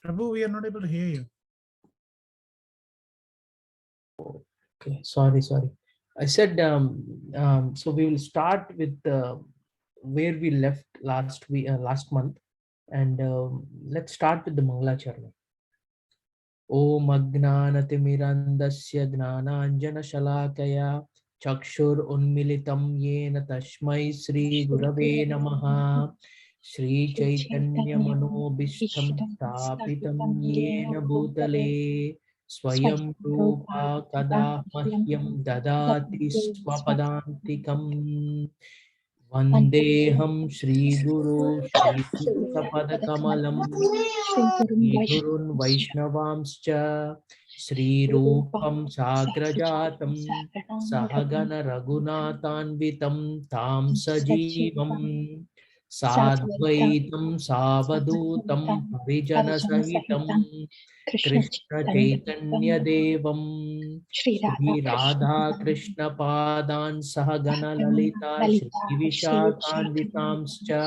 Prabhu, we are not able to hear you. Okay, sorry. I said, so we will start with where we left last week, last month, and let's start with the Mangalacharna. Om Ajnanatimirandasya Gnananjana Chakshur Unmilitam Yena Tashmai Sri Gurave Namaha Sri Chaitanya Manobishtam Stapitam Yena Bhutale Swayam Rupa Kada Mahyam Dadati Swapadantikam Vandeham Shri Guru Shri Padakamalam Gurun Vaishnavamscha Sri Rupam Sagrajatam Sahagana Raghunathanvitam Tam Sajivam Sadvaitam Savadutam Parijana Sahitam Krishna Chaitanya Devam Shri Radha Krishna Padan Sahagana Lalita Shri Vishakhanvitamscha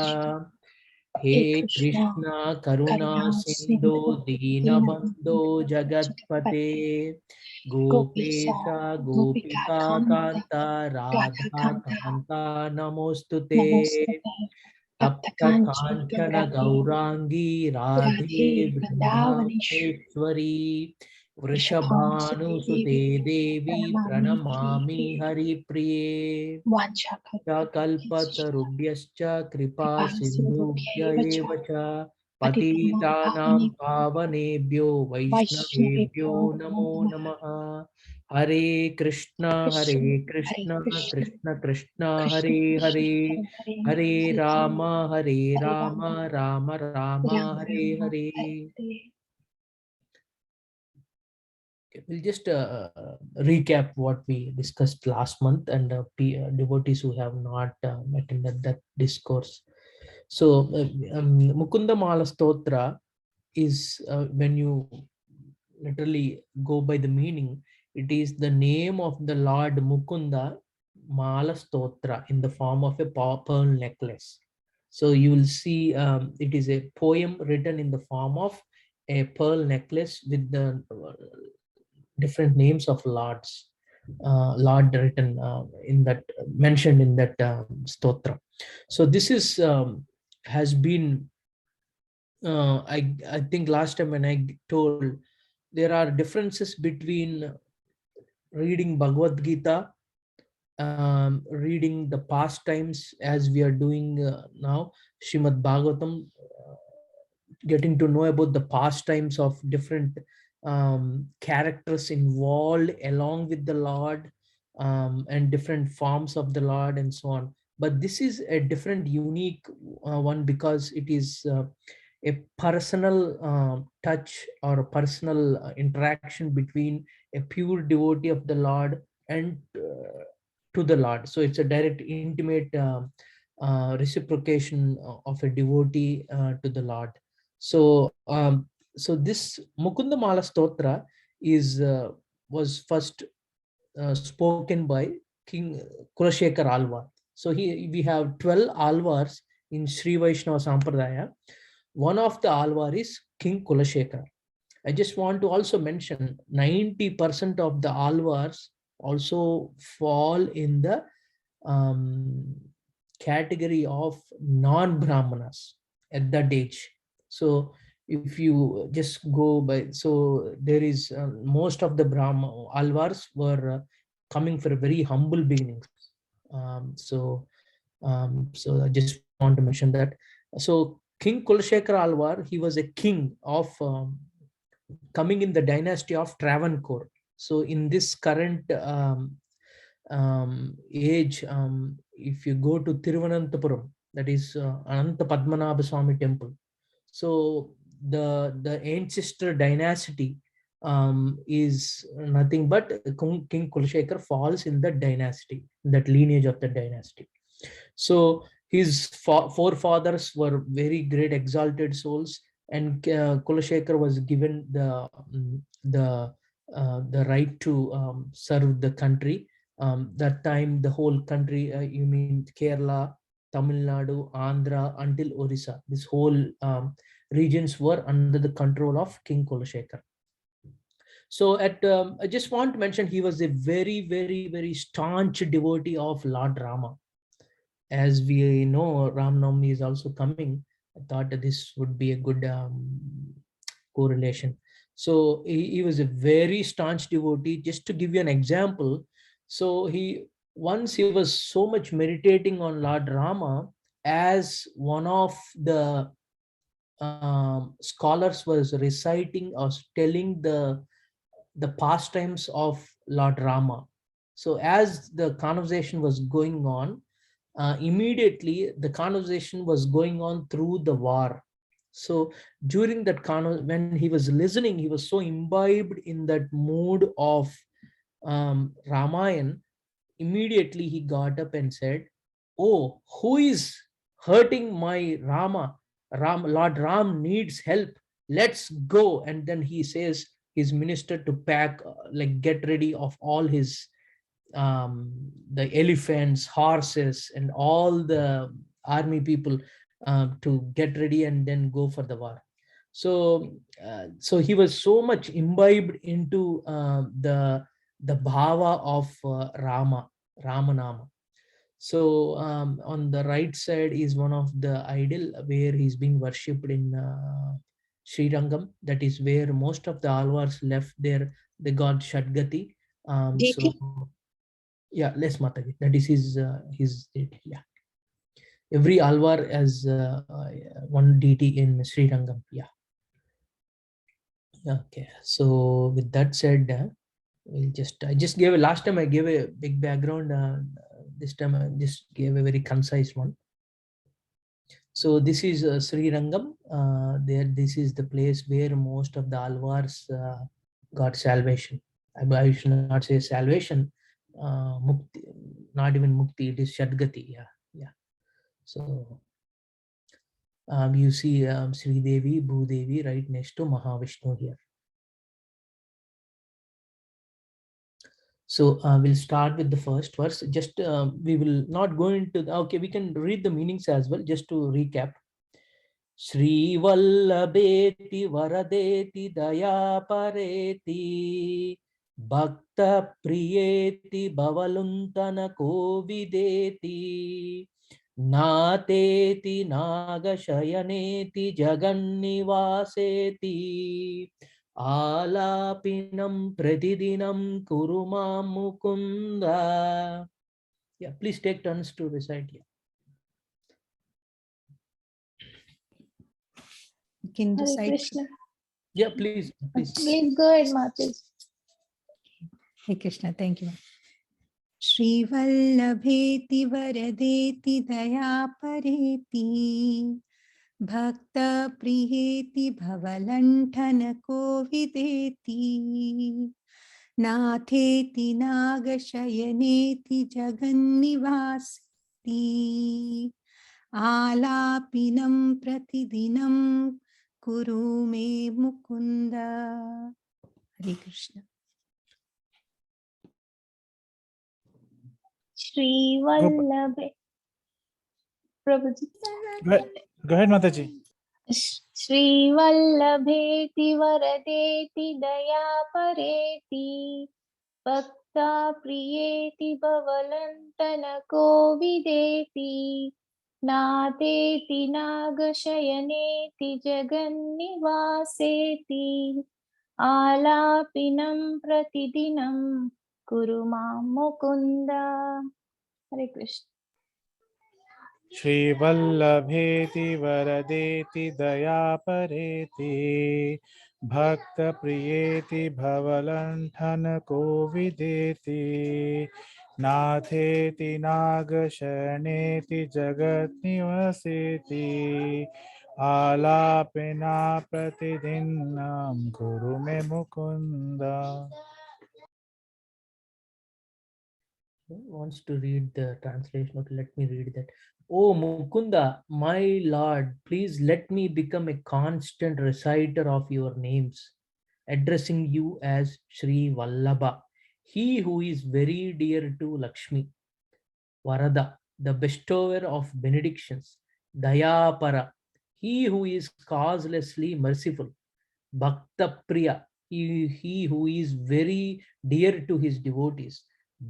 He Krishna Karuna Sindhu Deenabandhu Jagatpate Gopesha Gopika Kanta Radha Kanta Namostute Tapta Kanchana Gaurangi Radhe Vrindavaneshwari Vrishabhanu Sute Devi Pranamami Hari Priye Kalpatarubhyascha Kripa Sindhubhya eva cha Patitanam Pavanebhyo Vaishnavebhyo Namo Namaha Hare Krishna Krishna Krishna Hare Hare Hare Rama Rama Rama Hare Hare. We'll just recap what we discussed last month and devotees who have not attended that discourse. So Mukunda Mala Stotra is when you literally go by the meaning, it is the name of the Lord Mukunda Mala Stotra in the form of a pearl necklace. So you will see it is a poem written in the form of a pearl necklace with the different names of lords, lord written in that, mentioned in that stotra. So this is has been I think last time when I told there are differences between reading Bhagavad Gita, reading the pastimes as we are doing now, Srimad Bhagavatam, getting to know about the pastimes of different characters involved along with the Lord, and different forms of the Lord and so on. But this is a different, unique one because it is a personal touch or a personal interaction between a pure devotee of the Lord and to the Lord. So it's a direct, intimate reciprocation of a devotee to the Lord. So, so this Mukunda Mala Stotra is was first spoken by King Kulasekhar Alvar. So we have 12 Alvars in Sri Vaishnava Sampradaya. One of the Alvar is King Kulasekhar. I just want to also mention 90% of the Alvars also fall in the category of non-Brahmanas at that age. So if you just go by, so there is most of the Brahma Alvars were coming for very humble beginnings. So I just want to mention that. So King Kulasekhar Alvar, he was a king of coming in the dynasty of Travancore. So in this current age, if you go to Thiruvananthapuram, that is Ananta Padmanabha Swami temple. So the ancestor dynasty is nothing but King Kulasekhar falls in that dynasty, that lineage of the dynasty. So his forefathers were very great exalted souls, and Kulasekhar was given the right to serve the country. That time the whole country, you mean Kerala, Tamil Nadu, Andhra, until Orissa, this whole regions were under the control of King Kulasekhar. So I just want to mention he was a very, very, very staunch devotee of Lord Rama. As we know, Ram Navami is also coming. I thought that this would be a good correlation. So he was a very staunch devotee. Just to give you an example, so once he was so much meditating on Lord Rama, as one of the scholars was reciting or telling the pastimes of Lord Rama. So as the conversation was going on, immediately the conversation was going on through the war. So during that when he was listening, he was so imbibed in that mood of Ramayan. Immediately he got up and said, "Oh, who is hurting my Rama? Lord Ram needs help. Let's go." And then he says his minister to pack, like get ready of all his the elephants, horses, and all the army people to get ready and then go for the war. So he was so much imbibed into the bhava of Ramanama. So on the right side is one of the idol where he's being worshipped in Sri Rangam. That is where most of the Alvars left the god Shadgati. So yeah, less Mataji. That is his deity. Yeah, every Alvar has one deity in Sri Rangam. Yeah. Okay. So with that said, I just gave last time I gave a big background. This time I just gave a very concise one. So this is Sri Rangam. This is the place where most of the Alvars got salvation. I should not say salvation. Mukti, not even Mukti. It is Shadgati. Yeah, yeah. So you see Sri Devi, Bhudevi right next to Mahavishnu here. So we'll start with the first verse. Just we will not go into okay, we can read the meanings as well, just to recap. Shri Vallabheti Varadeti Dayapareti Bhakta Priyeti Bavaluntana Kovideti Nateti Nagashayaneti Jagannivaseti Alapinam Pratidinam Kuruma Mukunda. Yeah, please take turns to recite here. Can recite. Yeah, please. Please go ahead, Mataji. Hey Krishna, thank you. Shri Vallabheti Varadeti Dayapareti Bhakta Priyeti Bhavalantana Kovideti Natheti Nagashayaneti Jagannivaseti Alapinam Pratidinam Kuru me Mukunda. Hare Krishna. Shri Vallabhe. Prabhuji. Go ahead, Mataji. Shri Vallabheti Varadeti Dayapareti Bhakta Priyeti Bhavalantana Kovideti Nateti Nagashayaneti Jagannivaseti Alapinam Pratidinam Kuru Mam Mukunda. Hare Krishna. Shri Vallabheti Varadeti Dayapareti Bhakta Priyeti Bhavalantana Kovideti Natheti Nagashaneti Jagat Nivaseti Alapina Pratidinam Guru me Mukunda. Who wants to read the translation? Okay, let me read that. Oh Mukunda, my Lord, please let me become a constant reciter of your names, addressing you as Sri Vallabha, he who is very dear to Lakshmi, Varada, the bestower of benedictions, Dayapara, He who is causelessly merciful. Bhakta Priya, he who is very dear to his devotees.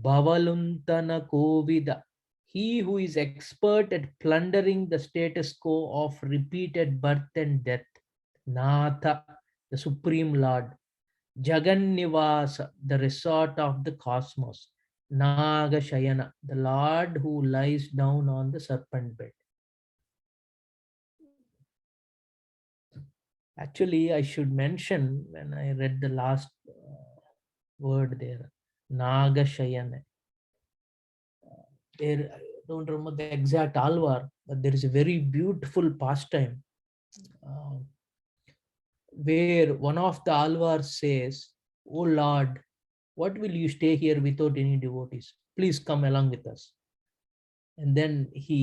Bhavaluntana Kovida, he who is expert at plundering the status quo of repeated birth and death. Natha, the Supreme Lord. Jagannivasa, the resort of the cosmos. Nagashayana, the Lord who lies down on the serpent bed. Actually, I should mention when I read the last word there, Nagashayana. There, I don't remember the exact alvar, but there is a very beautiful pastime where one of the alvars says, "Oh Lord, what will you stay here without any devotees? Please come along with us." And then he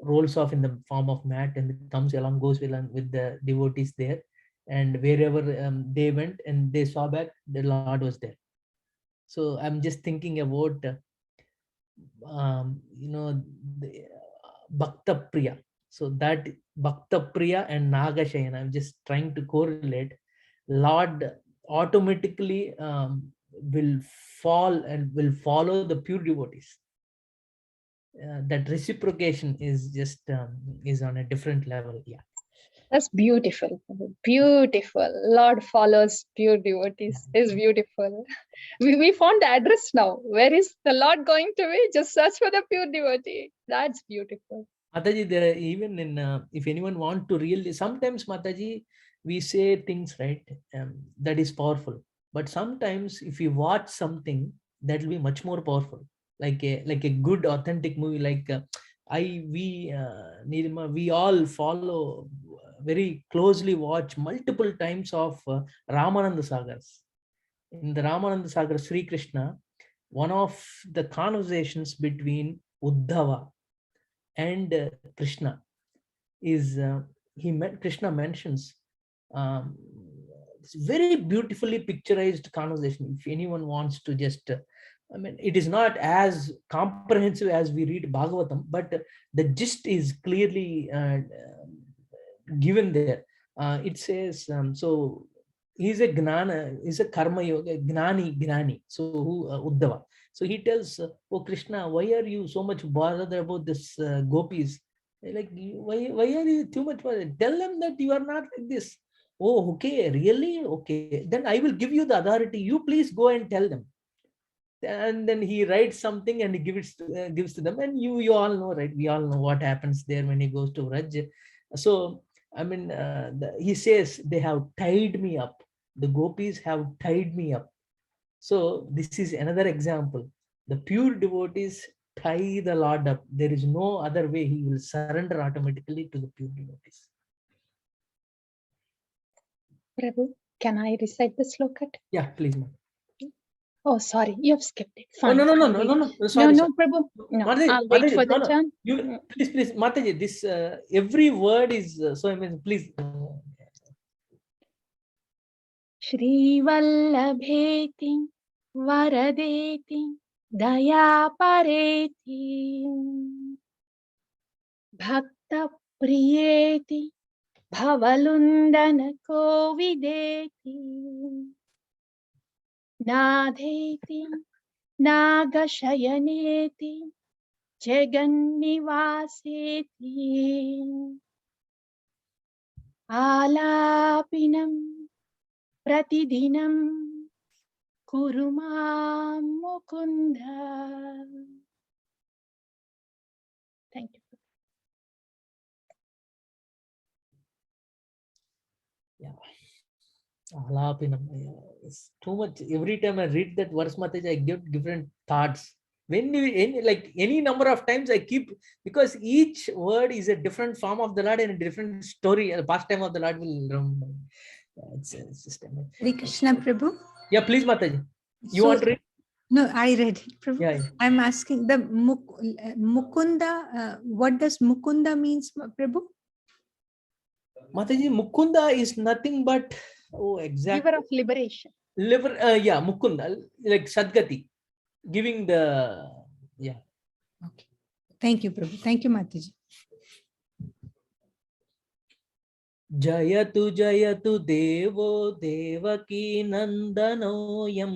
rolls off in the form of mat and comes along, goes along with the devotees there. And wherever they went and they saw back, the Lord was there. So I'm just thinking about, the Bhakta Priya. So that Bhakta Priya and Nagashayana, I'm just trying to correlate. Lord automatically will fall and will follow the pure devotees. That reciprocation is just is on a different level. Yeah. That's beautiful. Beautiful. Lord follows pure devotees. Is beautiful. We found the address now. Where is the Lord going to be? Just search for the pure devotee. That's beautiful. Mataji, there are even in if anyone want to really, sometimes Mataji, we say things right that is powerful, but sometimes if you watch something that will be much more powerful, like a good authentic movie, like Nirima, we all follow very closely, watch multiple times of Ramananda Sagars. In the Ramananda Sagar, Sri Krishna, one of the conversations between Uddhava and Krishna is Krishna mentions it's very beautifully picturized conversation. If anyone wants to just I mean, it is not as comprehensive as we read Bhagavatam, but the gist is clearly given there. It says, so he's a gnana, he's a karma yoga, gnani. So who Uddhava. So he tells, oh Krishna, why are you so much bothered about this gopis? Like, why are you too much bothered? Tell them that you are not like this. Oh, okay, really? Okay. Then I will give you the authority. You please go and tell them. And then he writes something and he gives to them. And you all know, right? We all know what happens there when he goes to Vraj. So, I mean, he says, they have tied me up. The gopis have tied me up. So this is another example. The pure devotees tie the Lord up. There is no other way. He will surrender automatically to the pure devotees. Prabhu, can I recite the sloka? Yeah, please, ma'am. Oh, sorry, you have skipped it. Oh, Fine. no. Sorry, No, Prabhu. No, Mataji, I'll wait for the no. turn. You please, Mataji. This every word is so amazing. Please. Shri Vallabheti Varadeti Daya Pareti Bhakta Priyeti Bhavalundana Kovideti Nadheti Nagashayaneti Jagannivaseti Alapinam Pratidinam Kuruma Mukunda. Thank you. Yeah. It's too much. Every time I read that verse, Mataji, I get different thoughts. When you like any number of times I keep, because each word is a different form of the Lord and a different story. The pastime of the Lord will remember. It's just amazing. Hare Krishna, Prabhu. Yeah, please, Mataji. You So, want to read? no, I read it, Prabhu. Yeah. I'm asking the Mukunda. What does Mukunda means, Prabhu? Mataji, Mukunda is nothing but exactly. Giver of liberation. Yeah, Mukunda, like Sadgati, giving the Okay. Thank you, Prabhu. Thank you, Mataji. Jayatu Jayatu Devo Devaki Nandanoyam.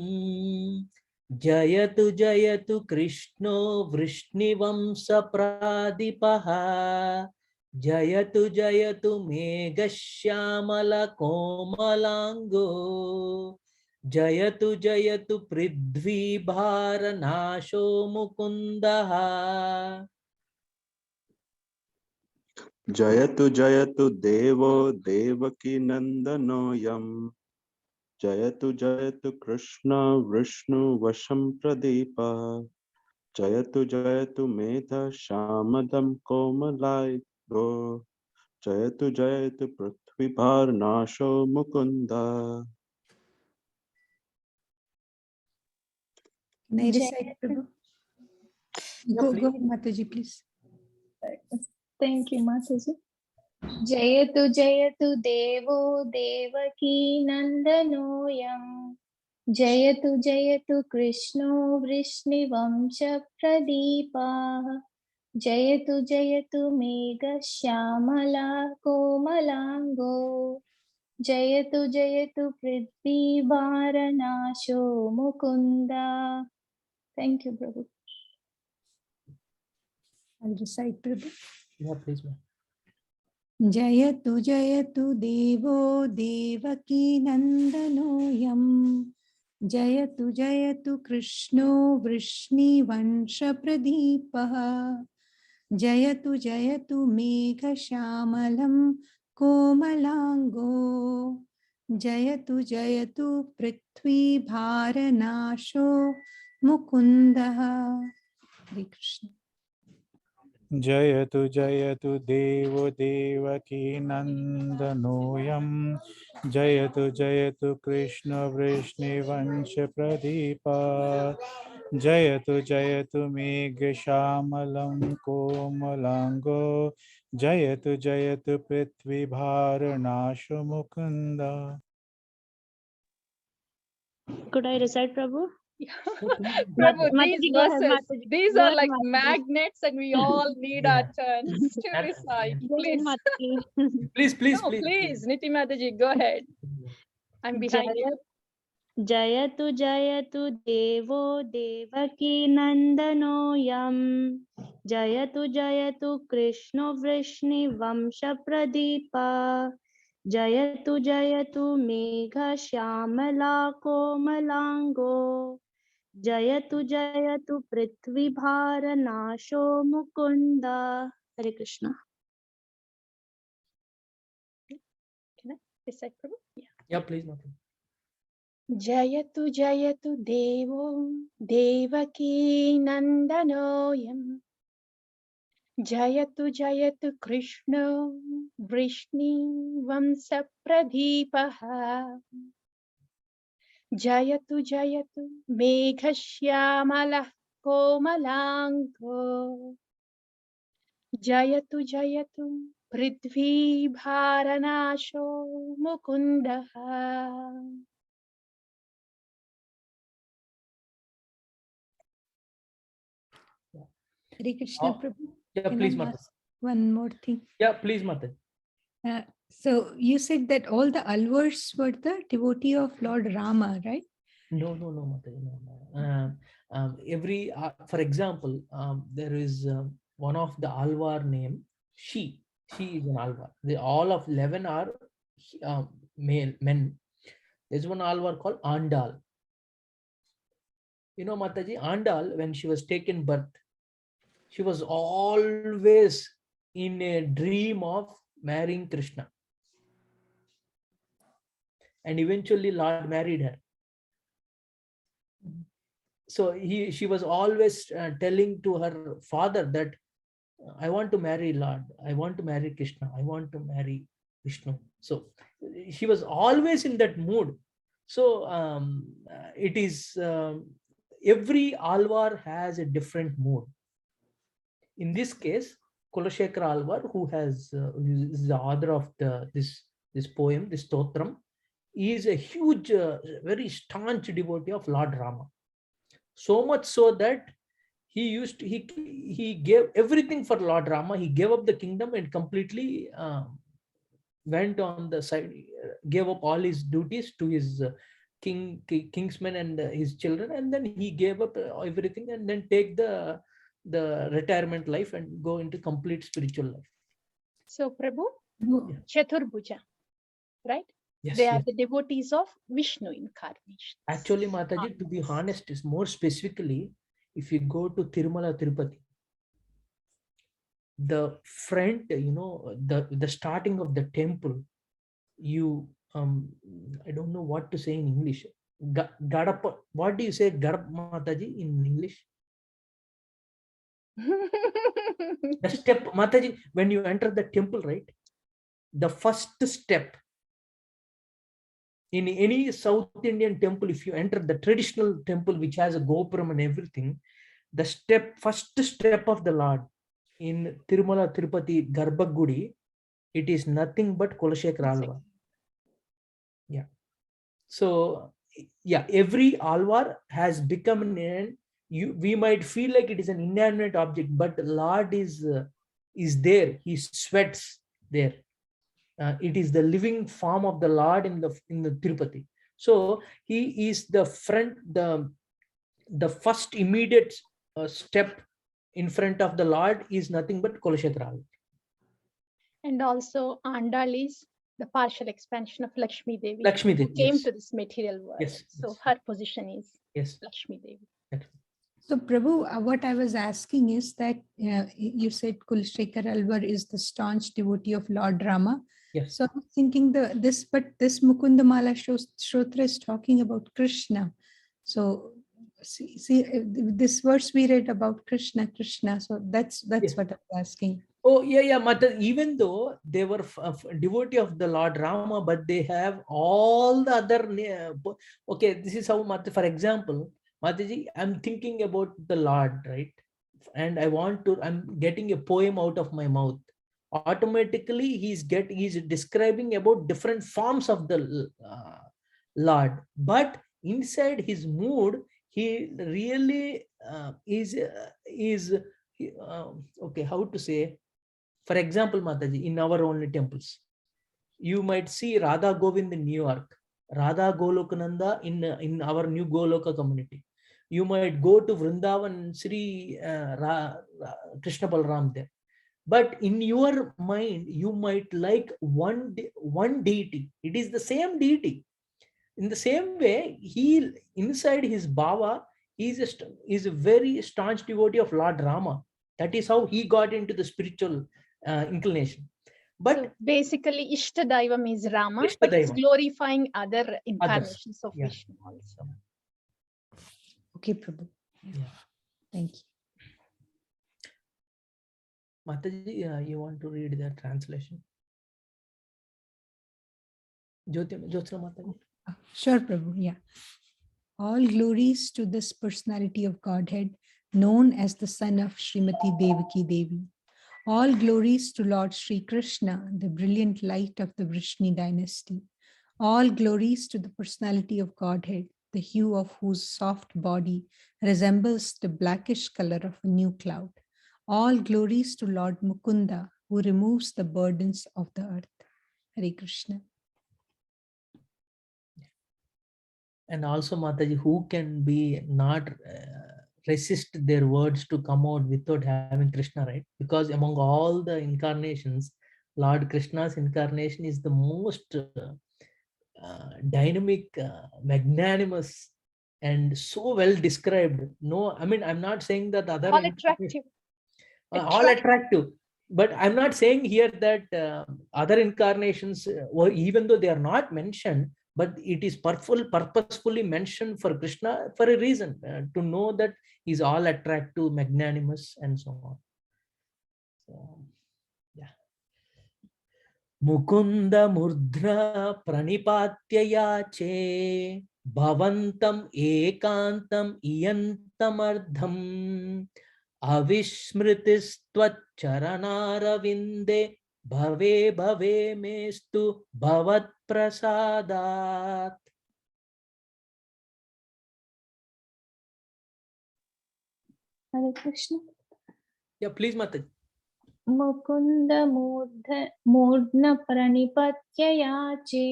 Jayatu Jayatu Krishno Vrishnivansa Pradipaha. Jayatu Jayatu Meghashyamala Komalango. Jayatu Jayatu Prithvi Bharanasho Mukundaha. Jayatu Jayatu Devo Devaki Nandanoyam. Jayatu Jayatu Krishna Vishnu Vasham Pradeepa. Jayatu Jayatu Medha Shamadam Komalai Go. Jayatu Jayatu Prithvi Bharnasho Mukunda. Can I recite, Prabhu? Go ahead, Mataji, please. Thank you, Mataji. Jayatu Jayatu Devo Devaki Nandanoyam. Jayatu Jayatu Krishno Vrishnivansha Pradeepa. Jayatu Jayatu Megha Shyamala Komalango. Jayatu Jayatu Prithvi Bharanasho Mukunda. Thank you, Prabhu. I'll recite, Prabhu. Yeah, please, ma'am. Jayatu Jayatu Devo Devaki Nandanoyam. Jayatu Jayatu Krishno Vrishni Vansha Pradeepaha. Jayatu Jayatu Megha Shamalam Komalango. Jayatu Jayatu Prithvi Bharanasho Mukundaha. Hare Krishna. Jayatu Jayatu Devo Devaki Nandanoyam. Jayatu Jayatu Krishna Vrishnivansha Pradeepa. Jayatu Jayatu Megha Shamalam Komalango. Jayatu Jayatu Prithvi Bharanasho Mukunda. Could I recite, Prabhu? Prabhu, Mataji, these go ahead, verses, Mataji. these Go are ahead, like Mataji. magnets and we all need our turns to Ab- recite. Go ahead, Please. Mataji. Please, please, No, please. please, Niti Mataji, go ahead. I'm behind you. Jayatu Jayatu Devo Devaki Nandanoyam. Jayatu Jayatu Krishna Vrishni Vamsha Pradeepa. Jayatu Jayatu Megha Shyamala Komalango. Jayatu Jayatu Prithvi Bharanasho Mukunda. Hare Krishna. Can I recite, Prabhu? Yeah. Yeah, please, ma'am. Jayatu Jayatu Devo Devaki Nandanoyam. Jayatu Jayatu Krishna Vrishni Vamsa Pradeepaha. Jayatu Jayatu Meghashyamala Komalango. Jayatu Jayatu Prithvi Bharanasho Mukundaha. Hare Krishna, Oh, Prabhu. Yeah, Can please, I Mataji. ask one more thing? Yeah, please, Mataji. So you said that all the alvars were the devotee of Lord Rama, right? No, Mataji, no. For example, there is one of the Alvar name, she is an Alvar. All of 11 are male men. There's one Alvar called Andal. You know, Mataji, Andal, when she was taken birth, she was always in a dream of marrying Krishna. And eventually Lord married her. So she was always telling to her father that I want to marry Lord, I want to marry Krishna, I want to marry Vishnu. So she was always in that mood. So it is every Alvar has a different mood. In this case, Kulasekhar Alvar, who is the author of this poem, this Stotram, is a huge, very staunch devotee of Lord Rama. So much so that he gave everything for Lord Rama. He gave up the kingdom and completely went on the side, gave up all his duties to his kingsmen and his children, and then he gave up everything and then take the retirement life and go into complete spiritual life. So Prabhu, No, Chaturbhuja, right? Yes, They are yes. the devotees of Vishnu incarnation. Actually, Mataji, to be honest, is more specifically, if you go to Tirumala Tirupati, the front, the starting of the temple, you I don't know what to say in English. Gadapa, what do you say, Gadap Mataji in English? The step, Mataji, when you enter the temple, right? The first step in any South Indian temple, if you enter the traditional temple, which has a gopuram and everything, the first step of the Lord in Tirumala Tirupati Garbhagudi, it is nothing but Kulasekhar Alvar. Yeah. So, yeah, every Alvar has become we might feel like it is an inanimate object, but Lord is there. He sweats there. It is the living form of the Lord in the Tirupati. So he is the first immediate step in front of the Lord is nothing but Kulasekhar. And also Andal is the partial expansion of Lakshmi Devi, Lakshmi who Devi, came yes. to this material world. Yes, So yes. her position is Yes. Lakshmi Devi. So, Prabhu, what I was asking is that you said Kulasekhar Alvar is the staunch devotee of Lord Rama. Yes. So, I was thinking this Mukunda Mala Shrotra is talking about Krishna. So, see this verse we read about Krishna. So that's Yes. what I was asking. Oh, yeah, Mata. Even though they were devotee of the Lord Rama, but they have all the other. Okay, this is how Mata. For example, Mataji, I'm thinking about the Lord, right? And I'm getting a poem out of my mouth. Automatically, he's describing about different forms of the Lord, but inside his mood, he really is okay. How to say? For example, Mataji, in our only temples, you might see Radha Govind in New York, Radha Golokananda in our new Goloka community. You might go to Vrindavan, Sri Krishna Balram there. But in your mind, you might like one deity. It is the same deity. In the same way, he inside his bhava, is a very staunch devotee of Lord Rama. That is how he got into the spiritual inclination. But so basically, Ishtadaivam is Rama, Ishtadaivam, but it's glorifying other incarnations of yeah. Vishnu also. Okay, Prabhu. Yeah. Thank you. Mataji, you want to read the translation? Jyotsna Mataji. Sure, Prabhu. Yeah. All glories to this personality of Godhead, known as the son of Srimati Devaki Devi. All glories to Lord Sri Krishna, the brilliant light of the Vrishni dynasty. All glories to the personality of Godhead, the hue of whose soft body resembles the blackish color of a new cloud. All glories to Lord Mukunda, who removes the burdens of the earth. Hare Krishna. And also, Mataji, who can be not resist their words to come out without having Krishna, right? Because among all the incarnations, Lord Krishna's incarnation is the most dynamic, magnanimous, and so well described. No, I mean, I'm not saying that other All attractive. all attractive, but I'm not saying here that other incarnations, even though they are not mentioned, but it is purposefully mentioned for Krishna for a reason, to know that he's all attractive, magnanimous, and so on. So, yeah. Mukunda murdra pranipatya yache bhavantam ekantam iyantamardham avismritistvaccharanaravinде bhave mestu bhavat prasadat. Hare Krishna. Yeah, please, Mataji. Mukund मूर्ध्न प्रणिपत्य याचे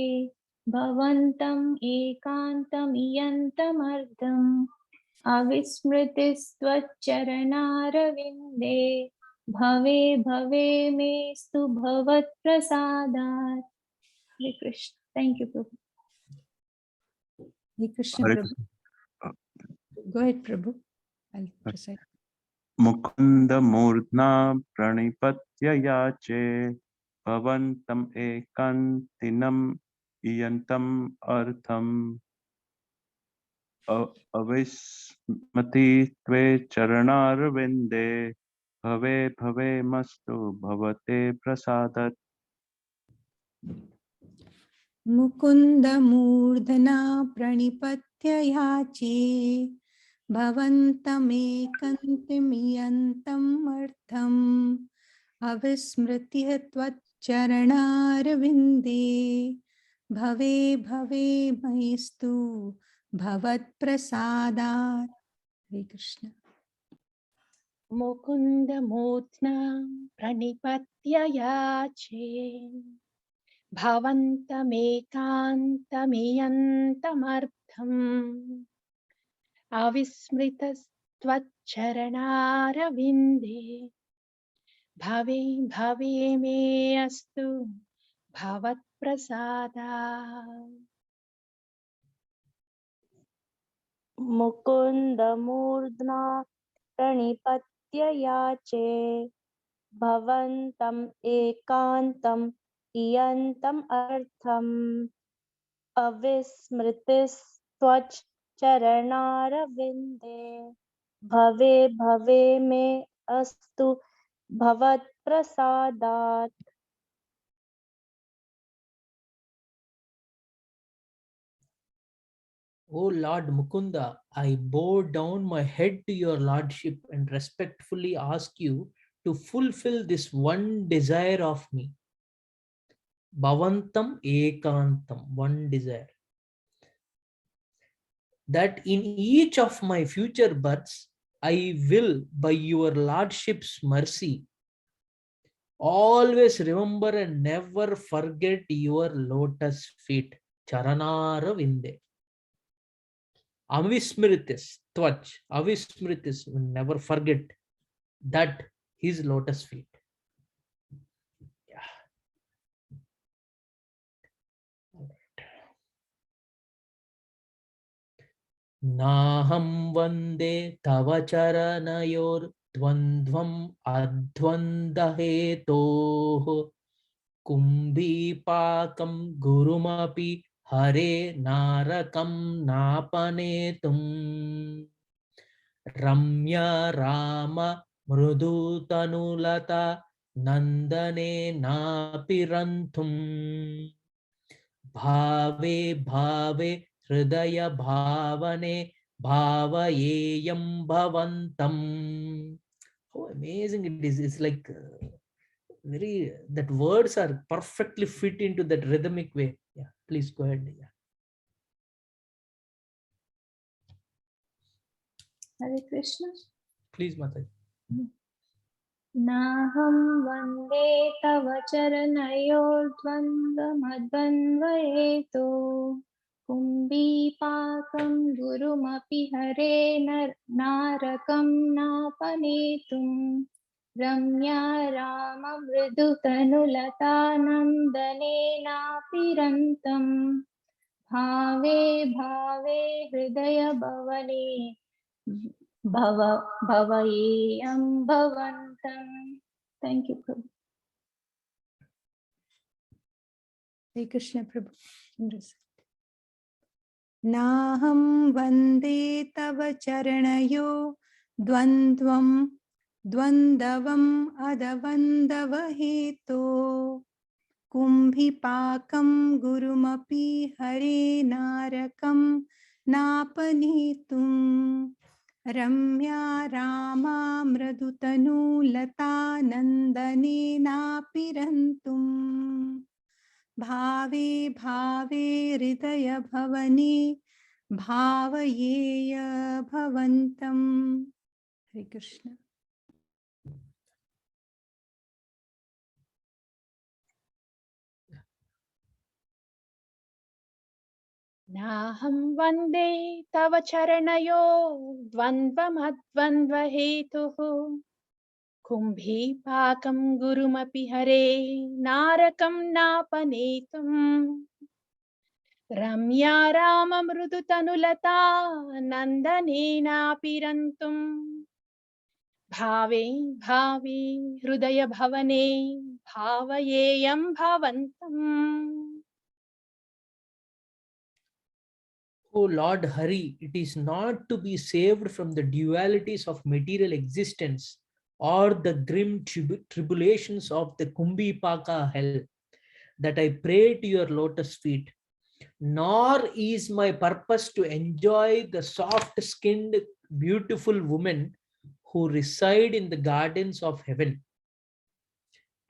भवन्तम् एकान्तमियन्तमर्धम् अविस्मृतिस्त्वच्चरणारविन्दे भवे भवे मेस्तु भवत्प्रसादात्. Hare Krishna. Thank you, Prabhu. Hare Krishna, Hare Prabhu. Go ahead, Prabhu. I'll recite. Mukunda Murdna Pranipatya Yache Bhavantam Ekantinam Iyantam Artham Avismati Tve Charanarvinde Bhave Bhave Mastu Bhavate Prasadat. Mukunda Murdhana Pranipatya Yache Bhavantamekantimyantam Artham Avismritya Tvatcharanarvinde Bhave Bhave Maistu Bhavat Prasadat. Hare Krishna. Mukund मूर्ध्ना प्रणिपत्य याचे भवन्तमेकान्तमियन्तमर्थम् अविस्मृतस्त्वच्चरणारविन्दे भवे भवे मे अस्तु भवत्प्रसादात्. मुकुन्द मूर्ध्ना प्रणिपत्य याचे भवन्तम् एकान्तम् इयन्तम् अर्थम् अविस्मृतिस्त्वच्चरणारविन्दे भवे भवे मे अस्तु भवत्प्रसादात्. O Lord Mukunda, I bow down my head to your lordship and respectfully ask you to fulfill this one desire of me. Bhavantam ekantam, one desire. That in each of my future births, I will, by your lordship's mercy, always remember and never forget your lotus feet. Charanara vinde. Avismritis, Twach, Avismritis, will never forget that his lotus feet. Yeah. Naham vande tava charanayor dvandvam advandahetoh kumbhi pakam gurumapi hare narakam napanetum ramya rama mrudu tanulata nandane napirantum bhave bhave hridaya bhavane bhavayeyam bhavantam. How amazing it is. It's like very, that words are perfectly fit into that rhythmic way. Yeah, please go ahead. Yeah. Hare Krishna. Please, Mataji. नाहं वन्दे तव चरणयोर्द्वन्द्वमद्वन्द्वहेतो कुम्भीपाकं गुरुमपि हरे नारकं नापनेतुं रम्या राममृदुतनुलतानन्दनेनापिरन्तं भावे भावे हृदयभवने भवयेयं भवन्तं. Thank you, Prabhu. Hare Krishna, Prabhu. Naham vande tava charanayo dvandvam dvandavam adavandavaheto kumbhipakam gurumapi hare narakam napanitum ramya rama mradutanu lata nandane napirantum bhave bhave hridaya bhavani bhavayeya bhavantam. Hare Krishna. नाहं वन्दे तव चरणयो द्वन्द्वमद्वन्द्वहेतुः कुम्भीपाकं गुरुमपि हरे नारकं नापनेतुम् रम्या राममृदुतनुलता नन्दनेनापि रन्तुम् भावे भावे हृदय भवने भावयेयं भवन्तम्. O Lord Hari, it is not to be saved from the dualities of material existence or the grim tribulations of the Kumbhipaka hell that I pray to your lotus feet, nor is my purpose to enjoy the soft-skinned, beautiful women who reside in the gardens of heaven.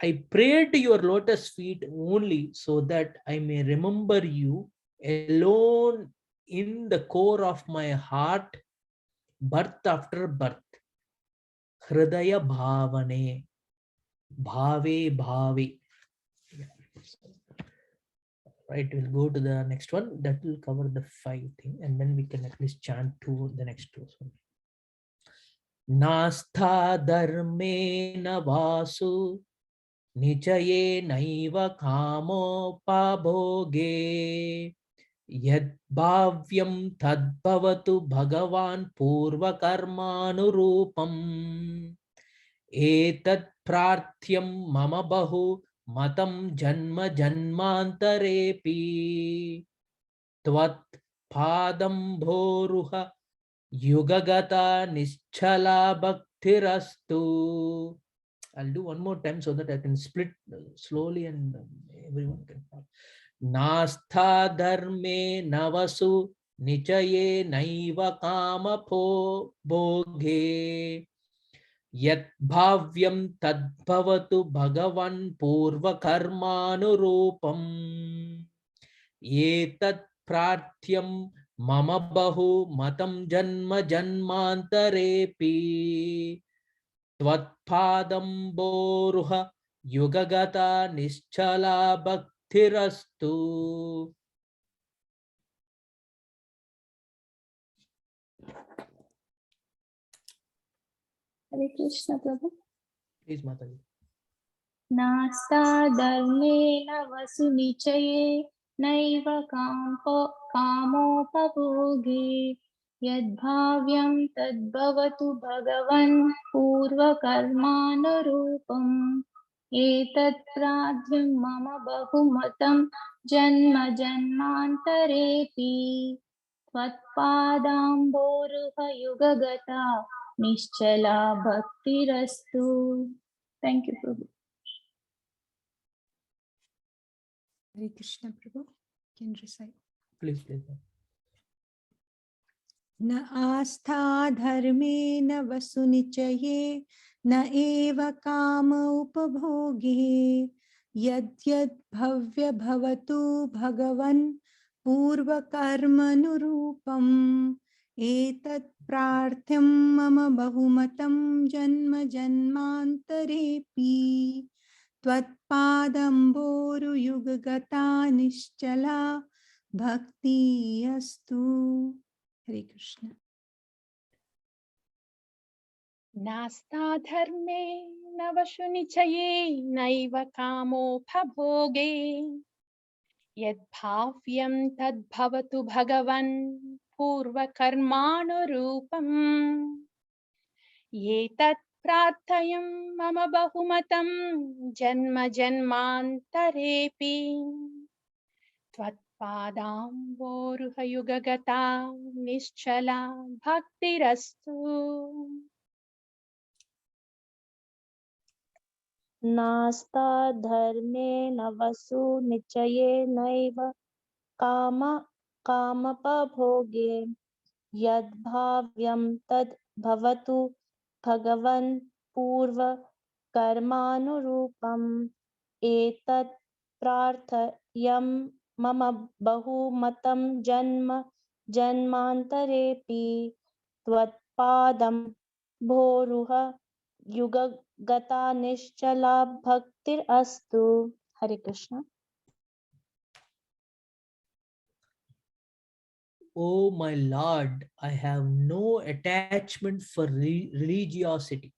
I pray to your lotus feet only so that I may remember you alone in the core of my heart, birth after birth. Hridaya bhavane, bhave bhave. Right, we'll go to the next one. That will cover the 5 thing, and then we can at least chant to the next 2. Nastha dharmena vasu nichaye naiva kamo pabhoge yad bhavyam tadbhavatu bhagavan purva karmanurupam etat prarthyam mama bahu matam janma janmantarepi tvat padam bhoruha yugagata nischala bhaktirastu. I'll do one more time so that I can split slowly and everyone can follow. Nastha dharme navasu nichaye naiva kama pho bhoge yat bhavyam tadbhavatu bhagavan purva karmanurupam etat prarthyam mama bahu matam janma janmantarepi tvatpadam boruha yugagata nischala bhaktirastu. Hare Krishna Prabhu. Please, Mataji. नास्ता धर्मेण वसुनिचये नैव कामोपभोगे यद्भाव्यं तद्भवतु भगवन् पूर्वकर्मानुरूपम् एतत् प्रार्थ्यं मम बहुमतं जन्म जन्मान्तरेऽपि त्वत्पादाम्भोरुहयुगगता निश्चला भक्तिरस्तु. Thank you, Prabhu. Hare Krishna Prabhu. Can recite. Please, please. न आस्था धर्मे न वसुनिचये न एव काम उपभोगे यद्यद् भव्य भवतु भगवन् पूर्वकर्मनुरूपम् एतत् प्रार्थ्यं मम बहुमतं जन्म जन्मान्तरेऽपि त्वत्पादम्भोरुयुगगता निश्चला भक्ति अस्तु. Hare Krishna. नास्ता धर्मे नवशु निचये नैव कामोपभोगे यद्भाव्यं तद्भवतु भगवन् पूर्वकर्मानुरूपम् एतत् प्रार्थयं मम बहुमतं जन्म जन्मान्तरेऽपि त्वत्पादाम्भोरुहयुगगता निश्चला भक्तिरस्तु. नास्ता धर्मे नवसु निचये नैव कामपभोगे यद्भाव्यं तद् भवतु भगवन् पूर्वकर्मानुरूपम् एतत् प्रार्थयं मम बहुमतं जन्म जन्मान्तरेऽपि त्वत्पादं भोरुह युगगता निश्चला भक्तिरस्तु. हरे Krishna. Oh my Lord, I have no attachment for religiosity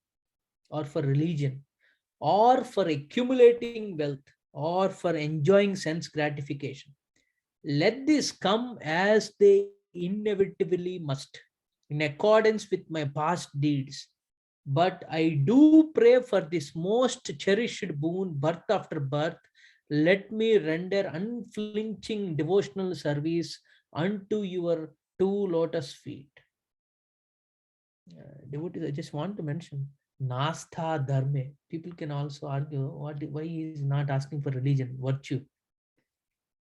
or for religion or for accumulating wealth or for enjoying sense gratification. Let this come as they inevitably must, in accordance with my past deeds. But I do pray for this most cherished boon, birth after birth. Let me render unflinching devotional service unto your two lotus feet. Devotees, I just want to mention Nastha Dharme. People can also argue why he is not asking for religion, virtue.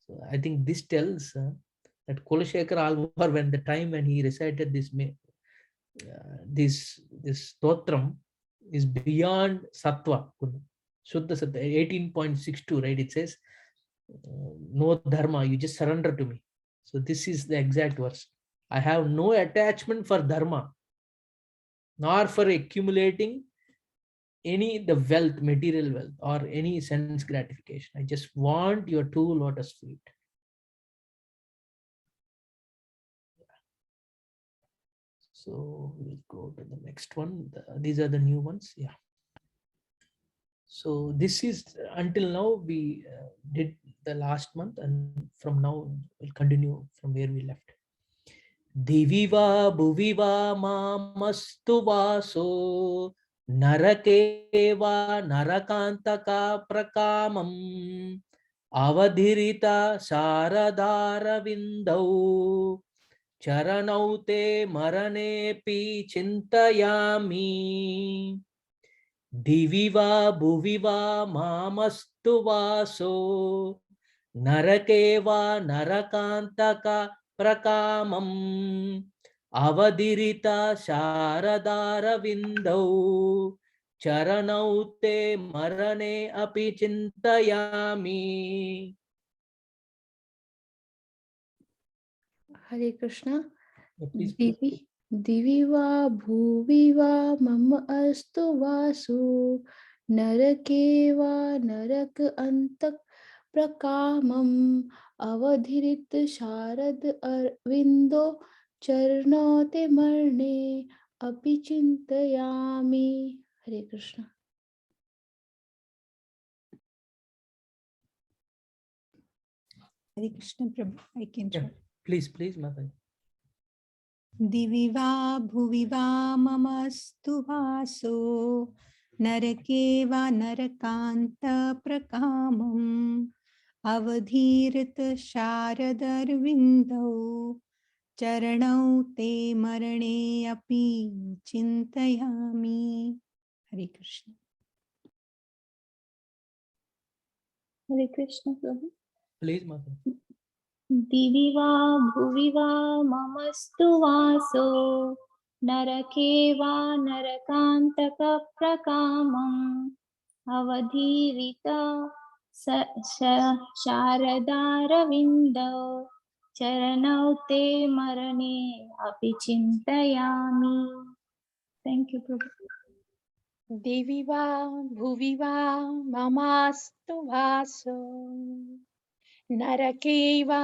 So I think this tells that Kulasekhar Alvar, when the time when he recited this Stotram, is beyond Sattva. Shuddha Sattva, 18.62, right? It says, no dharma, you just surrender to me. So this is the exact verse. I have no attachment for dharma, nor for accumulating any the wealth, material wealth, or any sense gratification. I just want your two lotus feet. So we'll go to the next one. These are the new ones. Yeah. So this is until now we did the last month, and from now we'll continue from where we left. Diviva bhuviva mamastu vaso narakeva narakantaka prakamam avadhirita sharadara vindau charanau te maranepi chintayami. Diviva bhuviva mamastu vaso narakeva narakantaka prakamam avadirita sharadara vindau charanau te marane api chintayami. Hare Krishna. Please. Divi va bhuvi va mam astu vasu narake va narak antak prakamam avadhirit sharad arvindo charnote marne api chintayami. Hare Krishna. Hare Krishna Prabhu, I can try. Please, Mataji. Divi va bhuvi va mamastu vaso narake va narakanta prakamam avadhirita sharadarvindau charanau te marane api chintayami. Hare Krishna. Hare Krishna Prabhu. Please, Mataji. Divi va bhuvi va mamastu vaso narake va narakantaka prakamam avadhirita sharadaravindo charanau te marane api chintayami. Thank you, Prabhu. Divi va bhuvi va mamastu vaso narakeva